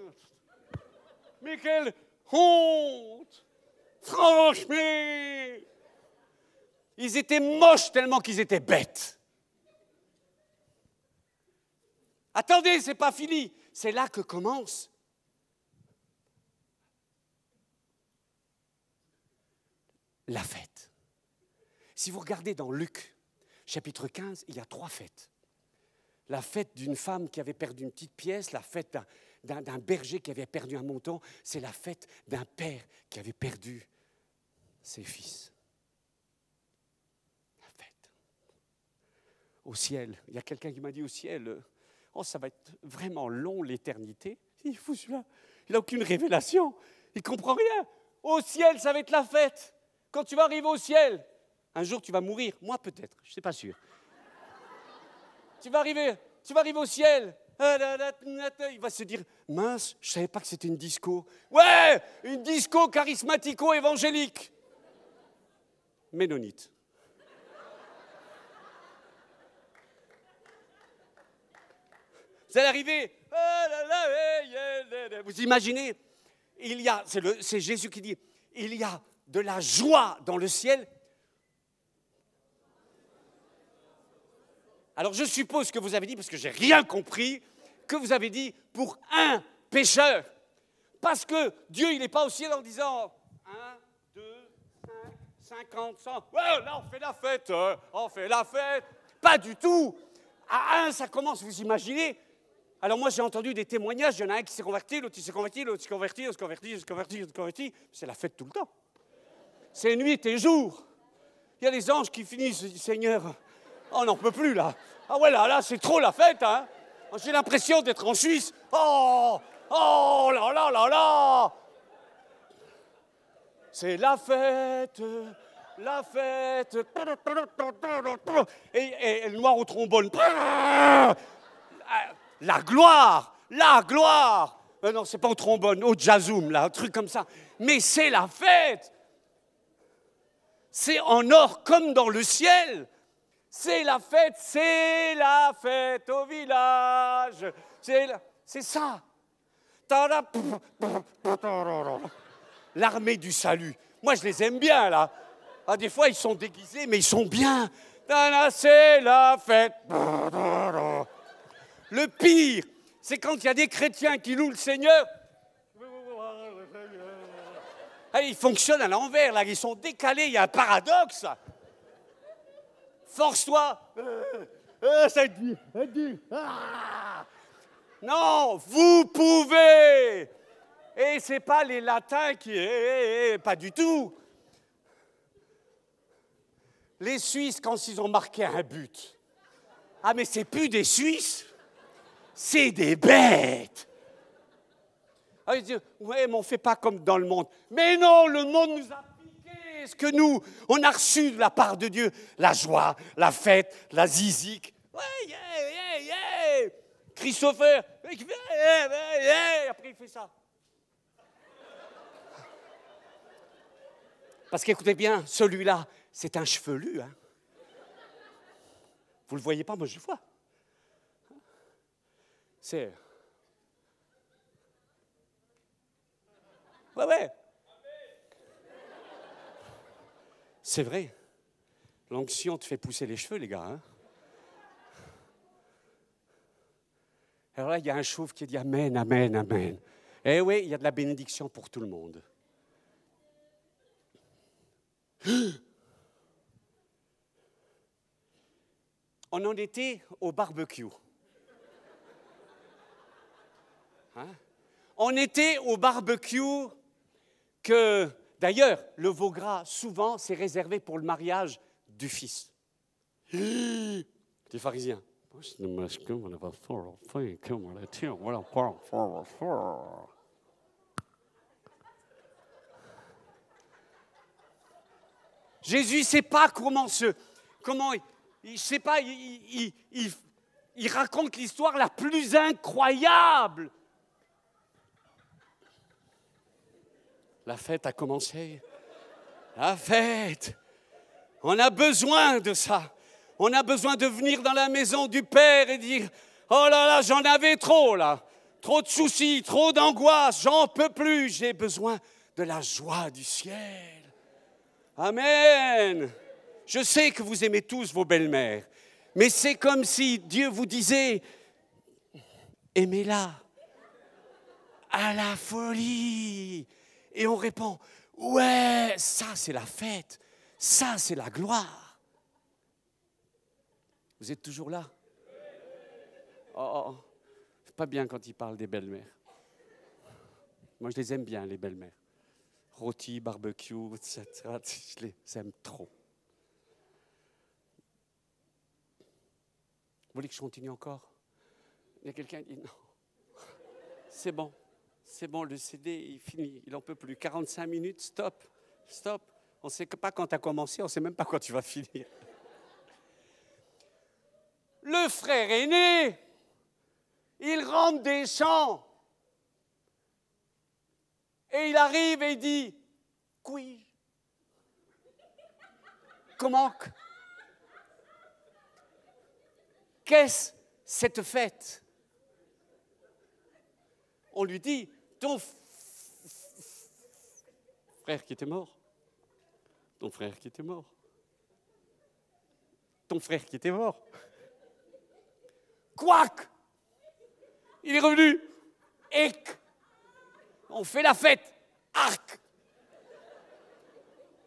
Mais quelle honte! Franchement, ils étaient moches tellement qu'ils étaient bêtes. Attendez, c'est pas fini. C'est là que commence la fête. Si vous regardez dans Luc, chapitre 15, il y a 3 fêtes. La fête d'une femme qui avait perdu une petite pièce, la fête d'un berger qui avait perdu un montant, c'est la fête d'un père qui avait perdu ses fils. La fête. Au ciel, il y a quelqu'un qui m'a dit au ciel, oh ça va être vraiment long l'éternité. Il faut celui-là, il n'a aucune révélation, il ne comprend rien. Au ciel, ça va être la fête. Quand tu vas arriver au ciel, un jour tu vas mourir, moi peut-être, je ne suis pas sûr. Tu vas arriver au ciel. Il va se dire, mince, je ne savais pas que c'était une disco. Ouais, une disco charismatico-évangélique. Ménonite. Vous allez arriver. Vous imaginez, c'est Jésus qui dit, il y a de la joie dans le ciel. Alors je suppose que vous avez dit, parce que je n'ai rien compris, que vous avez dit pour un pécheur. Parce que Dieu, il n'est pas au ciel en disant 1, 2, 5, 50, 100. Ouais, là, on fait la fête. Pas du tout. À 1, ça commence, vous imaginez. Alors moi, j'ai entendu des témoignages. Il y en a un qui s'est converti, l'autre qui s'est converti, l'autre qui s'est converti. C'est la fête tout le temps. C'est nuit et jour. Il y a les anges qui finissent, Seigneur... Oh, on n'en peut plus, là. Ah ouais, là, c'est trop la fête, hein. J'ai l'impression d'être en Suisse. Oh, là. C'est la fête. Et le noir au trombone. La gloire. Non, c'est pas au trombone, au jazzoum, là, un truc comme ça. Mais c'est la fête. C'est en or comme dans le ciel. C'est la fête au village. C'est ça. L'armée du salut. Moi, je les aime bien, là. Ah, des fois, ils sont déguisés, mais ils sont bien. C'est la fête. Le pire, c'est quand il y a des chrétiens qui louent le Seigneur. Ils fonctionnent à l'envers, là, ils sont décalés, il y a un paradoxe. Force-toi. Ça dit. Non, vous pouvez. Et ce n'est pas les latins qui... pas du tout. Les Suisses, quand ils ont marqué un but, ah mais c'est plus des Suisses, c'est des bêtes. Ah, ils disent, ouais, mais on ne fait pas comme dans le monde. Mais non, le monde nous a piqué ce que nous, on a reçu de la part de Dieu. La joie, la fête, la zizik. Ouais, yeah. Christopher, yeah. Après il fait ça. Parce qu'écoutez bien, celui-là, c'est un chevelu. Hein. Vous ne le voyez pas, moi je le vois. C'est... Ouais. C'est vrai. L'onction te fait pousser les cheveux, les gars. Hein. Alors là, il y a un chauve qui dit Amen, Amen, Amen. Eh oui, il y a de la bénédiction pour tout le monde. On en était au barbecue. Hein? On était au barbecue que, d'ailleurs, le veau gras, souvent, c'est réservé pour le mariage du fils. Des pharisiens. Jésus ne sait pas comment il sait pas, il raconte l'histoire la plus incroyable. La fête a commencé. La fête. On a besoin de ça. On a besoin de venir dans la maison du Père et dire « Oh là là, j'en avais trop là. Trop de soucis, trop d'angoisse, j'en peux plus. J'ai besoin de la joie du ciel. » Amen. Je sais que vous aimez tous vos belles-mères, mais c'est comme si Dieu vous disait « Aimez-la à la folie. » Et on répond « Ouais, ça c'est la fête, ça c'est la gloire. » Vous êtes toujours là? Oh. C'est pas bien quand il parle des belles-mères. Moi je les aime bien, les belles-mères. Rôti, barbecue, etc. Je les aime trop. Vous voulez que je continue encore? Il y a quelqu'un qui dit non. C'est bon, le CD, il finit, il n'en peut plus. 45 minutes, stop. On ne sait pas quand tu as commencé, on ne sait même pas quand tu vas finir. Le frère aîné, il rentre des champs. Et il arrive et il dit, oui. Comment? Qu'est-ce cette fête? On lui dit, ton frère qui était mort. Ton frère qui était mort. Ton frère qui était mort. Quack! Il est revenu. Ec! On fait la fête. Arc!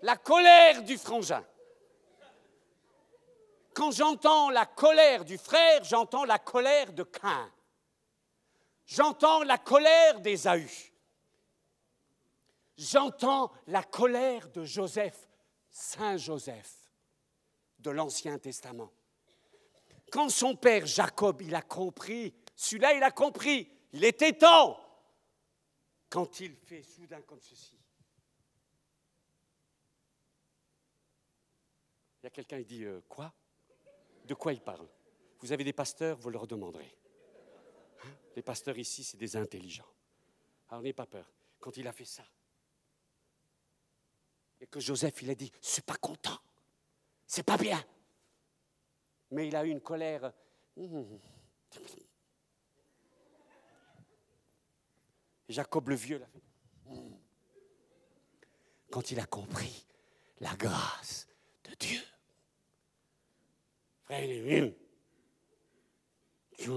La colère du frangin. Quand j'entends la colère du frère, j'entends la colère de Caïn. J'entends la colère d'Ésaü. J'entends la colère de Joseph, Saint Joseph, de l'Ancien Testament. Quand son père Jacob, il a compris, celui-là, il a compris, il était temps, quand il fait soudain comme ceci. Il y a quelqu'un qui dit, quoi? De quoi il parle? Vous avez des pasteurs, vous leur demanderez. Hein? Les pasteurs ici, c'est des intelligents. Alors n'ayez pas peur. Quand il a fait ça, et que Joseph, il a dit, je ne suis pas content, c'est pas bien. Mais il a eu une colère. Jacob le vieux l'a fait. Quand il a compris la grâce de Dieu. Frère, Je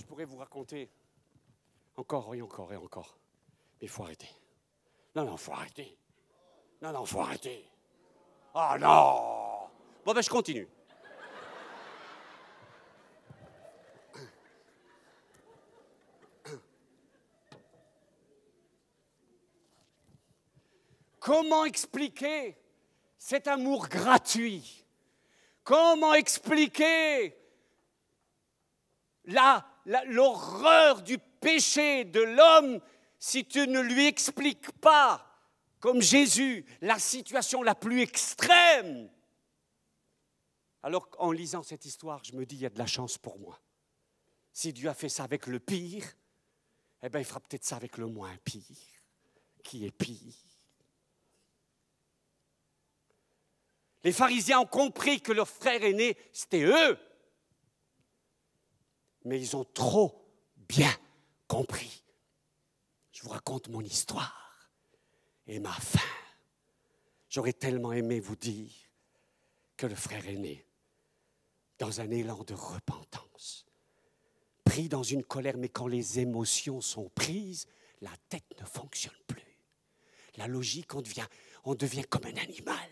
pourrais vous raconter encore et encore et encore. Mais il faut arrêter. Non, il faut arrêter. Non, il faut arrêter. Ah non! Bon, ben je continue. Comment expliquer cet amour gratuit? Comment expliquer l'horreur du péché de l'homme si tu ne lui expliques pas, comme Jésus, la situation la plus extrême? Alors en lisant cette histoire, je me dis, il y a de la chance pour moi. Si Dieu a fait ça avec le pire, eh bien, il fera peut-être ça avec le moins pire, qui est pire. Les pharisiens ont compris que leur frère aîné, c'était eux. Mais ils ont trop bien compris. Je vous raconte mon histoire et ma fin. J'aurais tellement aimé vous dire que le frère aîné, dans un élan de repentance, pris dans une colère, mais quand les émotions sont prises, la tête ne fonctionne plus. La logique, on devient comme un animal.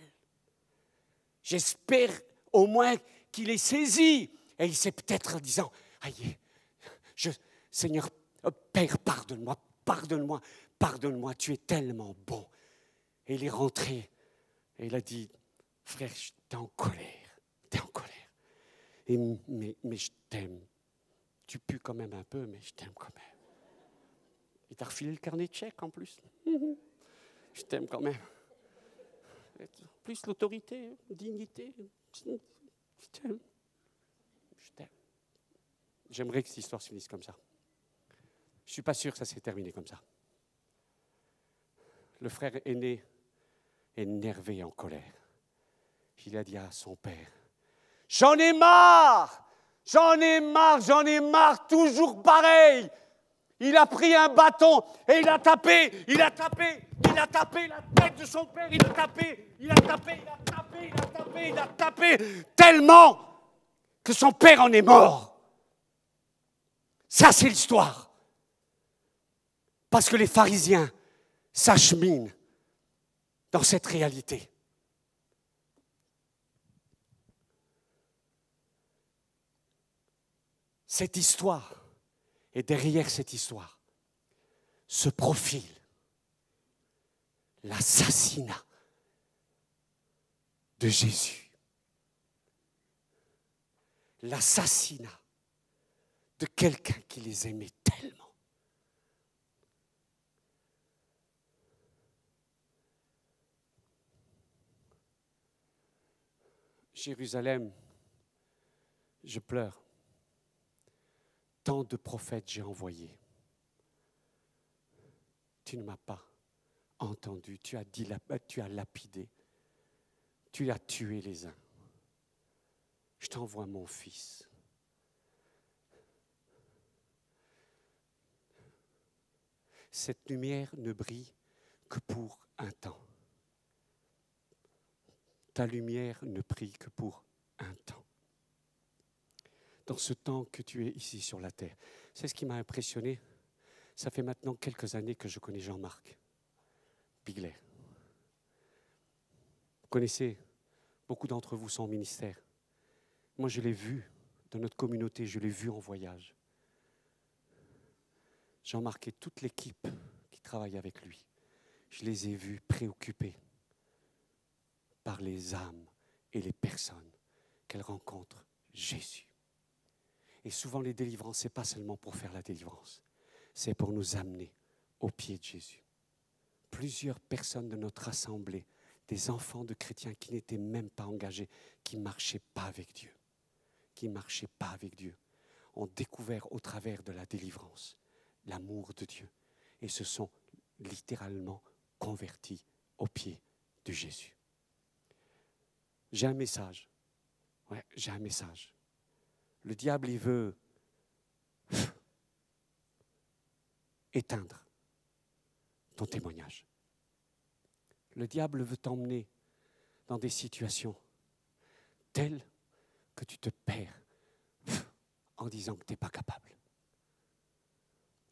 J'espère au moins qu'il est saisi. Et il s'est peut-être en disant, aïe, Seigneur, Père, pardonne-moi, pardonne-moi, pardonne-moi, tu es tellement bon. Et il est rentré et il a dit, frère, t'es en colère, t'es en colère. Mais je t'aime. Tu pues quand même un peu, mais je t'aime quand même. Il t'a refilé le carnet de chèques en plus. Je t'aime quand même. Plus l'autorité, dignité. Je t'aime. Je t'aime. J'aimerais que cette histoire se finisse comme ça. Je ne suis pas sûr que ça s'est terminé comme ça. Le frère aîné, énervé et en colère, il a dit à son père, « J'en ai marre, toujours pareil !» Il a pris un bâton et il a tapé la tête de son père, il a tapé, tellement que son père en est mort. Ça, c'est l'histoire. Parce que les pharisiens s'acheminent dans cette réalité. Cette histoire, et derrière cette histoire, se profile l'assassinat de Jésus. L'assassinat de quelqu'un qui les aimait tellement. Jérusalem, je pleure. Tant de prophètes j'ai envoyés. Tu ne m'as pas entendu. Tu as lapidé. Tu as tué les uns. Je t'envoie mon fils. Cette lumière ne brille que pour un temps. Ta lumière ne brille que pour un temps. Dans ce temps que tu es ici sur la terre. C'est ce qui m'a impressionné. Ça fait maintenant quelques années que je connais Jean-Marc Bigler. Vous connaissez beaucoup d'entre vous son ministère. Moi, je l'ai vu dans notre communauté, je l'ai vu en voyage. Jean-Marc et toute l'équipe qui travaille avec lui, je les ai vus préoccupés par les âmes et les personnes qu'elles rencontrent Jésus. Et souvent, les délivrances, ce n'est pas seulement pour faire la délivrance, c'est pour nous amener au pied de Jésus. Plusieurs personnes de notre assemblée, des enfants de chrétiens qui n'étaient même pas engagés, qui ne marchaient pas avec Dieu, ont découvert au travers de la délivrance l'amour de Dieu et se sont littéralement convertis au pied de Jésus. J'ai un message. J'ai un message. Le diable, il veut éteindre ton témoignage. Le diable veut t'emmener dans des situations telles que tu te perds en disant que tu n'es pas capable.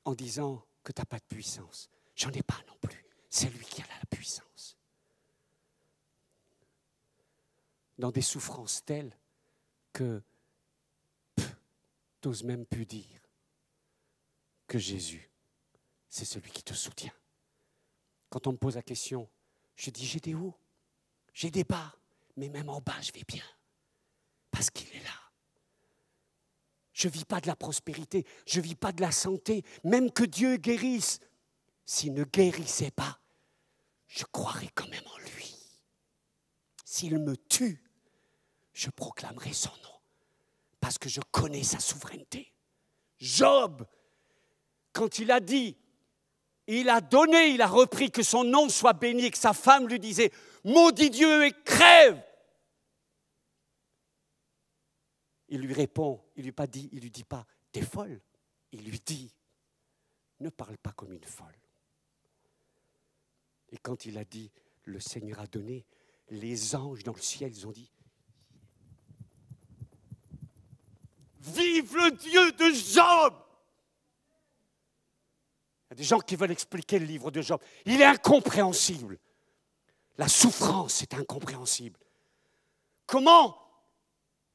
En disant que tu n'as pas de puissance. J'en ai pas non plus. C'est lui qui a la puissance. Dans des souffrances telles que tu n'oses même plus dire que Jésus, c'est celui qui te soutient. Quand on me pose la question, je dis, j'ai des hauts, j'ai des bas, mais même en bas, je vais bien. Parce qu'il est là. Je ne vis pas de la prospérité, je ne vis pas de la santé, même que Dieu guérisse. S'il ne guérissait pas, je croirais quand même en lui. S'il me tue, je proclamerai son nom, parce que je connais sa souveraineté. Job, quand il a dit, il a donné, il a repris que son nom soit béni et que sa femme lui disait « Maudit Dieu et crève !» Il lui répond, il lui dit pas « T'es folle !» Il lui dit « Ne parle pas comme une folle !» Et quand il a dit « Le Seigneur a donné », les anges dans le ciel, ils ont dit « Vive le Dieu de Job !» Il y a des gens qui veulent expliquer le livre de Job. Il est incompréhensible. La souffrance est incompréhensible. Comment ?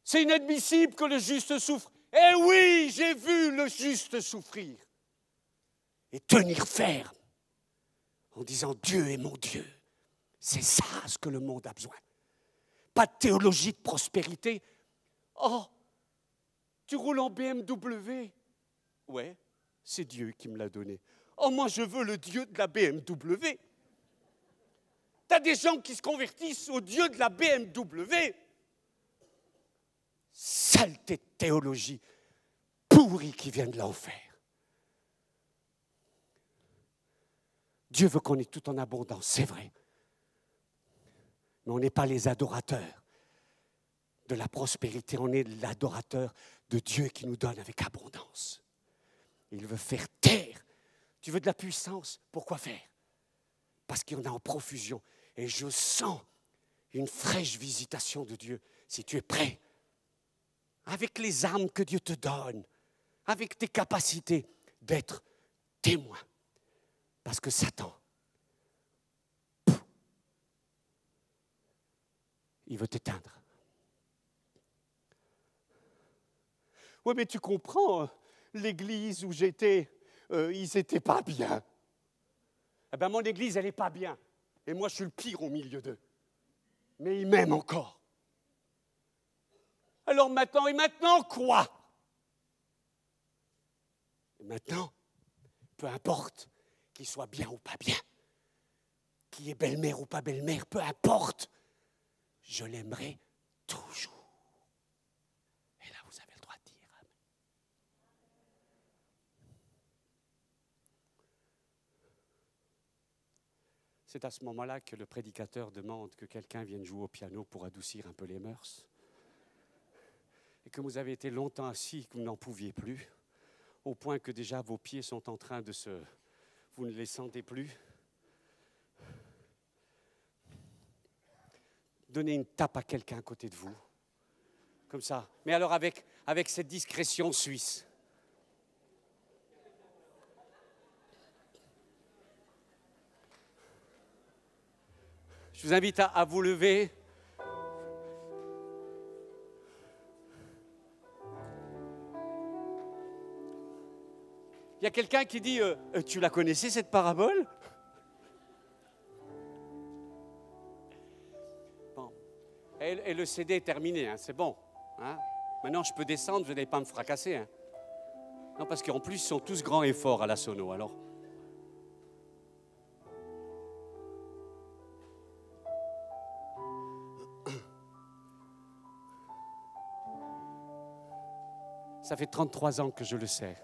C'est inadmissible que le juste souffre. Eh oui, j'ai vu le juste souffrir. Et tenir ferme en disant Dieu est mon Dieu. C'est ça ce que le monde a besoin. Pas de théologie de prospérité. Oh, tu roules en BMW. Ouais, c'est Dieu qui me l'a donné. Oh, moi je veux le Dieu de la BMW. T'as des gens qui se convertissent au Dieu de la BMW. Saleté de théologie pourrie qui vient de l'enfer. Dieu veut qu'on ait tout en abondance, c'est vrai. Mais on n'est pas les adorateurs de la prospérité, on est l'adorateur de Dieu qui nous donne avec abondance. Il veut faire taire. Tu veux de la puissance? Pourquoi faire? Parce qu'il y en a en profusion. Et je sens une fraîche visitation de Dieu. Si tu es prêt, avec les armes que Dieu te donne, avec tes capacités d'être témoin. Parce que Satan, il veut t'éteindre. Oui, mais tu comprends, l'église où j'étais, ils n'étaient pas bien. Eh bien, mon église, elle n'est pas bien. Et moi, je suis le pire au milieu d'eux. Mais ils m'aiment encore. Alors maintenant quoi? Et maintenant, peu importe qu'il soit bien ou pas bien, qu'il est belle-mère ou pas belle-mère, peu importe, je l'aimerai toujours. Et là, vous avez le droit de dire amen. C'est à ce moment-là que le prédicateur demande que quelqu'un vienne jouer au piano pour adoucir un peu les mœurs. Et que vous avez été longtemps assis, que vous n'en pouviez plus, au point que déjà vos pieds sont en train de se... Vous ne les sentez plus. Donnez une tape à quelqu'un à côté de vous. Comme ça. Mais alors avec cette discrétion suisse. Je vous invite à vous lever. Il y a quelqu'un qui dit, tu la connaissais cette parabole? Bon. Et le CD est terminé, hein, c'est bon. Hein? Maintenant, je peux descendre, vous n'allez pas me fracasser. Hein. Non, parce qu'en plus, ils sont tous grands et forts à la sono, alors. Ça fait 33 ans que je le sais.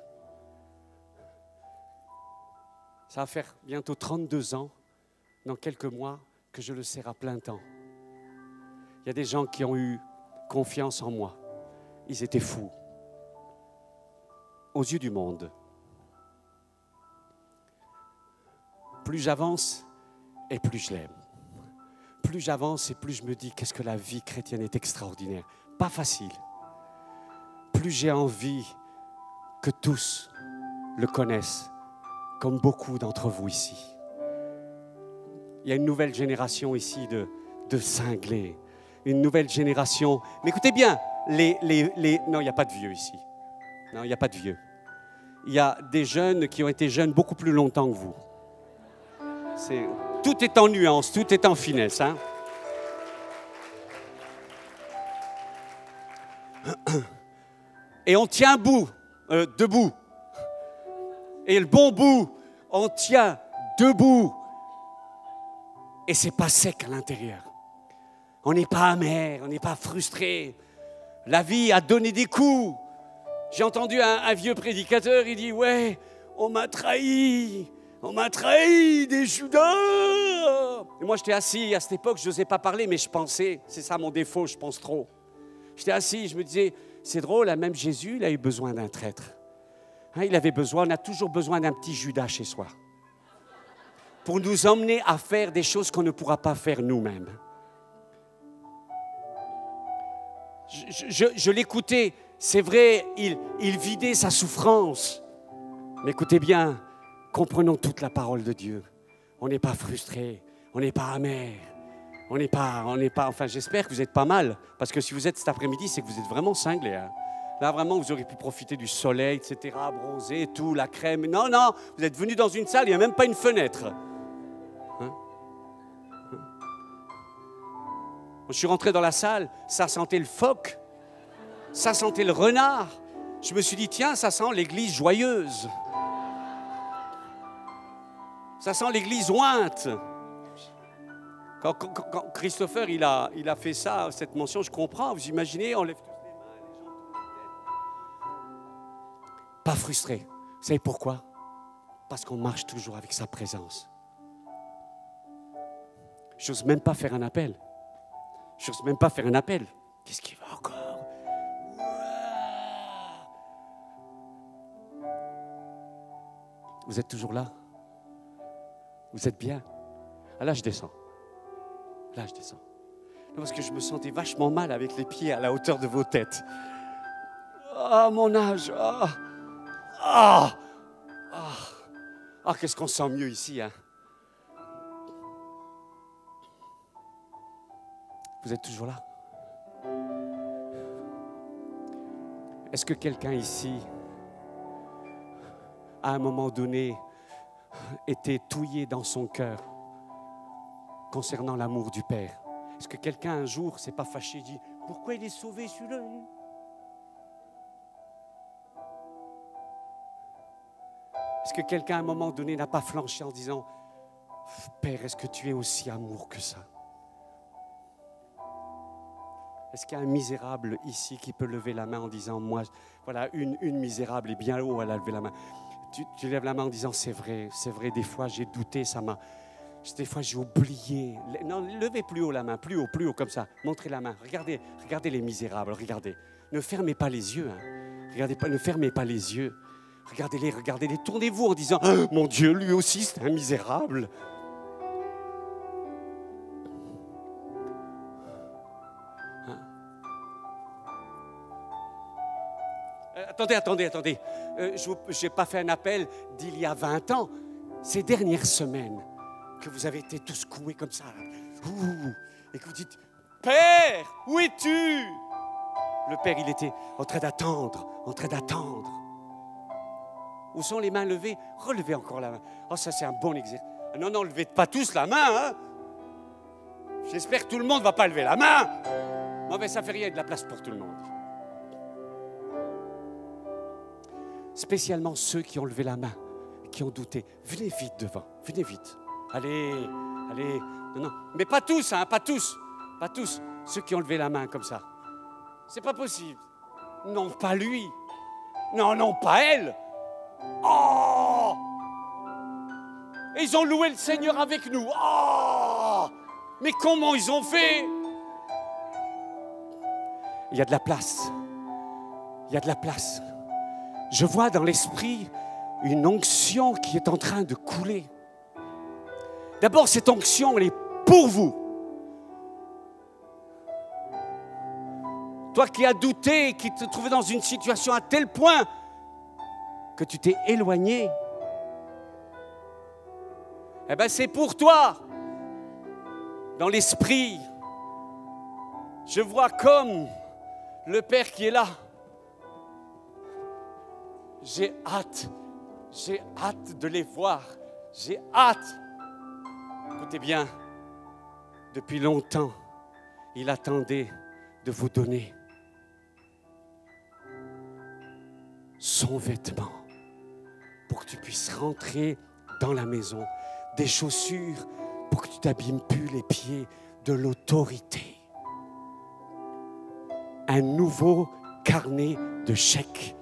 Ça va faire bientôt 32 ans, dans quelques mois, que je le sers à plein temps. Il y a des gens qui ont eu confiance en moi. Ils étaient fous. Aux yeux du monde. Plus j'avance et plus je l'aime. plus j'avance et plus je me dis qu'est-ce que la vie chrétienne est extraordinaire. Pas facile. Plus j'ai envie que tous le connaissent, comme beaucoup d'entre vous ici. Il y a une nouvelle génération ici de cinglés. Une nouvelle génération. Mais écoutez bien, non, il n'y a pas de vieux ici. Non, il n'y a pas de vieux. Il y a des jeunes qui ont été jeunes beaucoup plus longtemps que vous. Tout est en nuance, tout est en finesse. Hein? Et on tient debout. Et le bon bout, on tient debout. Et c'est pas sec à l'intérieur. On n'est pas amer, on n'est pas frustré. La vie a donné des coups. J'ai entendu un vieux prédicateur, il dit « Ouais, on m'a trahi des Judas !» Et moi, j'étais assis à cette époque, je n'osais pas parler, mais je pensais, c'est ça mon défaut, je pense trop. J'étais assis, je me disais, c'est drôle, même Jésus, il a eu besoin d'un traître. Hein, on a toujours besoin d'un petit Judas chez soi. Pour nous emmener à faire des choses qu'on ne pourra pas faire nous-mêmes. Je l'écoutais, c'est vrai, il vidait sa souffrance. Mais écoutez bien, comprenons toute la parole de Dieu. On n'est pas frustré, on n'est pas amer, on n'est pas, enfin j'espère que vous êtes pas mal, parce que si vous êtes cet après-midi, c'est que vous êtes vraiment cinglés. Hein. Là vraiment, vous auriez pu profiter du soleil, etc., bronzer, tout, la crème. Non, vous êtes venus dans une salle, il n'y a même pas une fenêtre. Hein? Je suis rentré dans la salle, ça sentait le phoque, ça sentait le renard. Je me suis dit, tiens, ça sent l'église joyeuse. Ça sent l'église ointe. Quand Christopher il a fait ça, cette mention, je comprends. Vous imaginez, on lève tous les mains, les gens tournent la tête. Pas frustré. Vous savez pourquoi? Parce qu'on marche toujours avec sa présence. Je n'ose même pas faire un appel. Qu'est-ce qu'il va encore? Vous êtes toujours là? Vous êtes bien? Ah, là, je descends. Non, parce que je me sentais vachement mal avec les pieds à la hauteur de vos têtes. Ah, mon âge! Qu'est-ce qu'on se sent mieux ici, hein? Vous êtes toujours là? Est-ce que quelqu'un ici, à un moment donné, était touillé dans son cœur concernant l'amour du Père? Est-ce que quelqu'un un jour s'est pas fâché et dit « Pourquoi il est sauvé celui-là » Est-ce que quelqu'un à un moment donné n'a pas flanché en disant « Père, est-ce que tu es aussi amour que ça » Est-ce qu'il y a un misérable ici qui peut lever la main en disant « Moi, voilà, une misérable est bien haut, elle a levé la main. » Tu lèves la main en disant « C'est vrai, des fois j'ai douté, des fois j'ai oublié. » Non, levez plus haut la main, plus haut, comme ça. Montrez la main. Regardez les misérables, regardez. Ne fermez pas les yeux. Hein. Ne fermez pas les yeux. Regardez-les. Tournez-vous en disant « Mon Dieu, lui aussi, c'est un misérable. » Attendez. Je n'ai pas fait un appel d'il y a 20 ans. Ces dernières semaines, que vous avez été tous coués comme ça, et que vous dites « Père, où es-tu » Le Père, il était en train d'attendre. Où sont les mains levées? Relevez encore la main. Oh, ça, c'est un bon exercice. Non, levez pas tous la main. Hein? J'espère que tout le monde ne va pas lever la main. Non, mais ça ne fait rien, il y a de la place pour tout le monde. Spécialement ceux qui ont levé la main, qui ont douté. Venez vite devant, venez vite. Allez. Non. Mais pas tous, hein, pas tous. Ceux qui ont levé la main comme ça. C'est pas possible. Non, pas lui. Non, pas elle. Oh! Et ils ont loué le Seigneur avec nous. Oh! Mais comment ils ont fait? Il y a de la place. Je vois dans l'esprit une onction qui est en train de couler. D'abord, cette onction, elle est pour vous. Toi qui as douté, qui te trouvais dans une situation à tel point que tu t'es éloigné. Eh bien, c'est pour toi. Dans l'esprit, je vois comme le Père qui est là. J'ai hâte de les voir. J'ai hâte. Écoutez bien, depuis longtemps, il attendait de vous donner son vêtement pour que tu puisses rentrer dans la maison, des chaussures pour que tu t'abîmes plus les pieds, de l'autorité. Un nouveau carnet de chèques,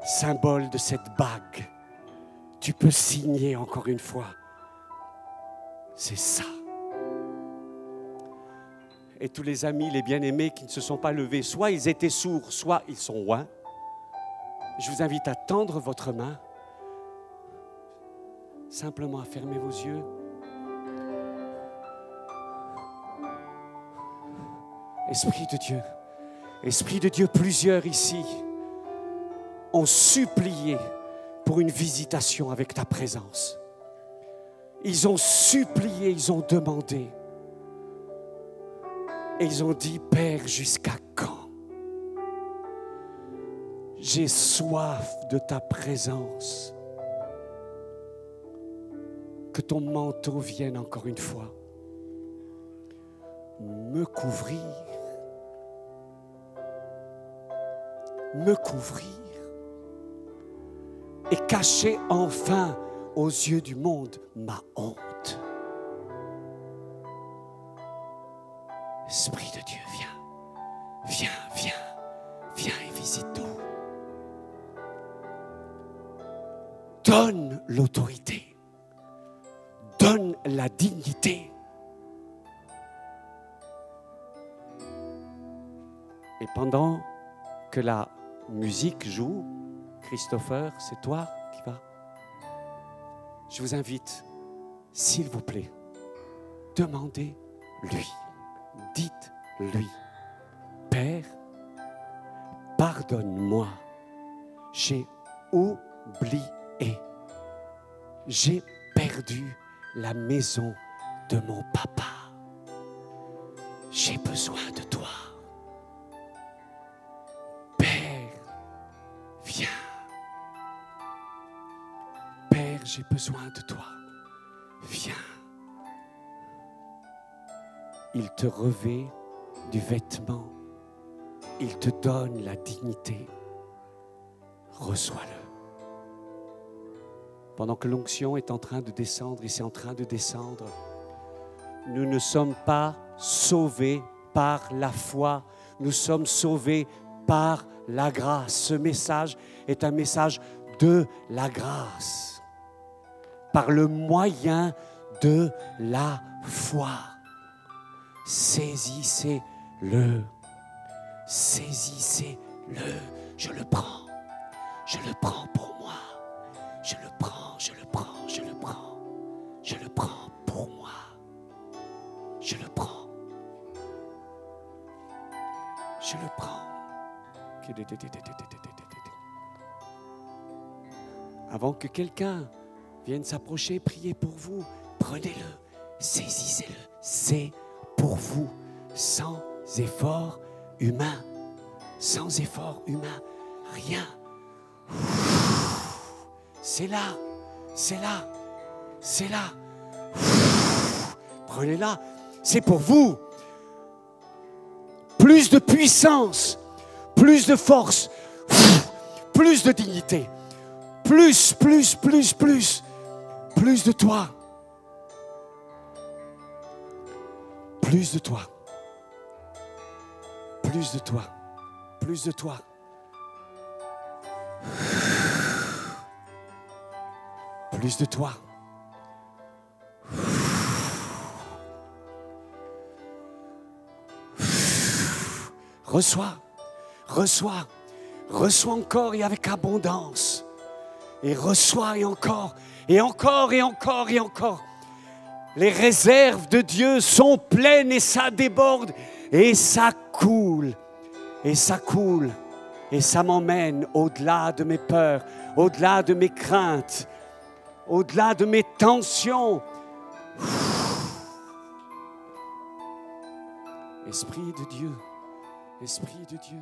symbole de cette bague. Tu peux signer encore une fois. C'est ça. Et tous les amis, les bien-aimés qui ne se sont pas levés, soit ils étaient sourds, soit ils sont loin. Je vous invite à tendre votre main, simplement à fermer vos yeux. Esprit de Dieu, plusieurs ici ont supplié pour une visitation avec ta présence. Ils ont supplié, ils ont demandé. Et ils ont dit, Père, jusqu'à quand? J'ai soif de ta présence. Que ton manteau vienne encore une fois me couvrir. Me couvrir. Et cacher enfin aux yeux du monde ma honte. Esprit de Dieu, viens et visite-nous. Donne l'autorité, donne la dignité. Et pendant que la musique joue, Christopher, c'est toi qui vas. Je vous invite, s'il vous plaît, demandez-lui, dites-lui, Père, pardonne-moi, j'ai oublié, j'ai perdu la maison de mon papa. J'ai besoin de toi. Père, viens. Père, j'ai besoin de toi. Viens. Il te revêt du vêtement. Il te donne la dignité. Reçois-le. Pendant que l'onction est en train de descendre, et c'est en train de descendre, nous ne sommes pas sauvés par la foi. Nous sommes sauvés par la grâce. Ce message est un message de la grâce. Par le moyen de la foi. Saisissez-le. Saisissez-le. Je le prends. Je le prends pour moi. Je le prends, je le prends, je le prends. Je le prends pour moi. Je le prends. Je le prends. Avant que quelqu'un vienne s'approcher, prier pour vous, prenez-le, saisissez-le. C'est pour vous, sans effort humain. Sans effort humain, rien. C'est là, c'est là, c'est là. Prenez-la, c'est pour vous. Plus de puissance, plus de force, plus de dignité, plus de toi. Plus de toi. Plus de toi. Plus de toi. Plus de toi. Reçois, reçois, reçois encore et avec abondance. Et reçois et encore, et encore, et encore, et encore. Les réserves de Dieu sont pleines et ça déborde et ça coule. Et ça coule. Et ça m'emmène au-delà de mes peurs, au-delà de mes craintes, au-delà de mes tensions. Esprit de Dieu, Esprit de Dieu.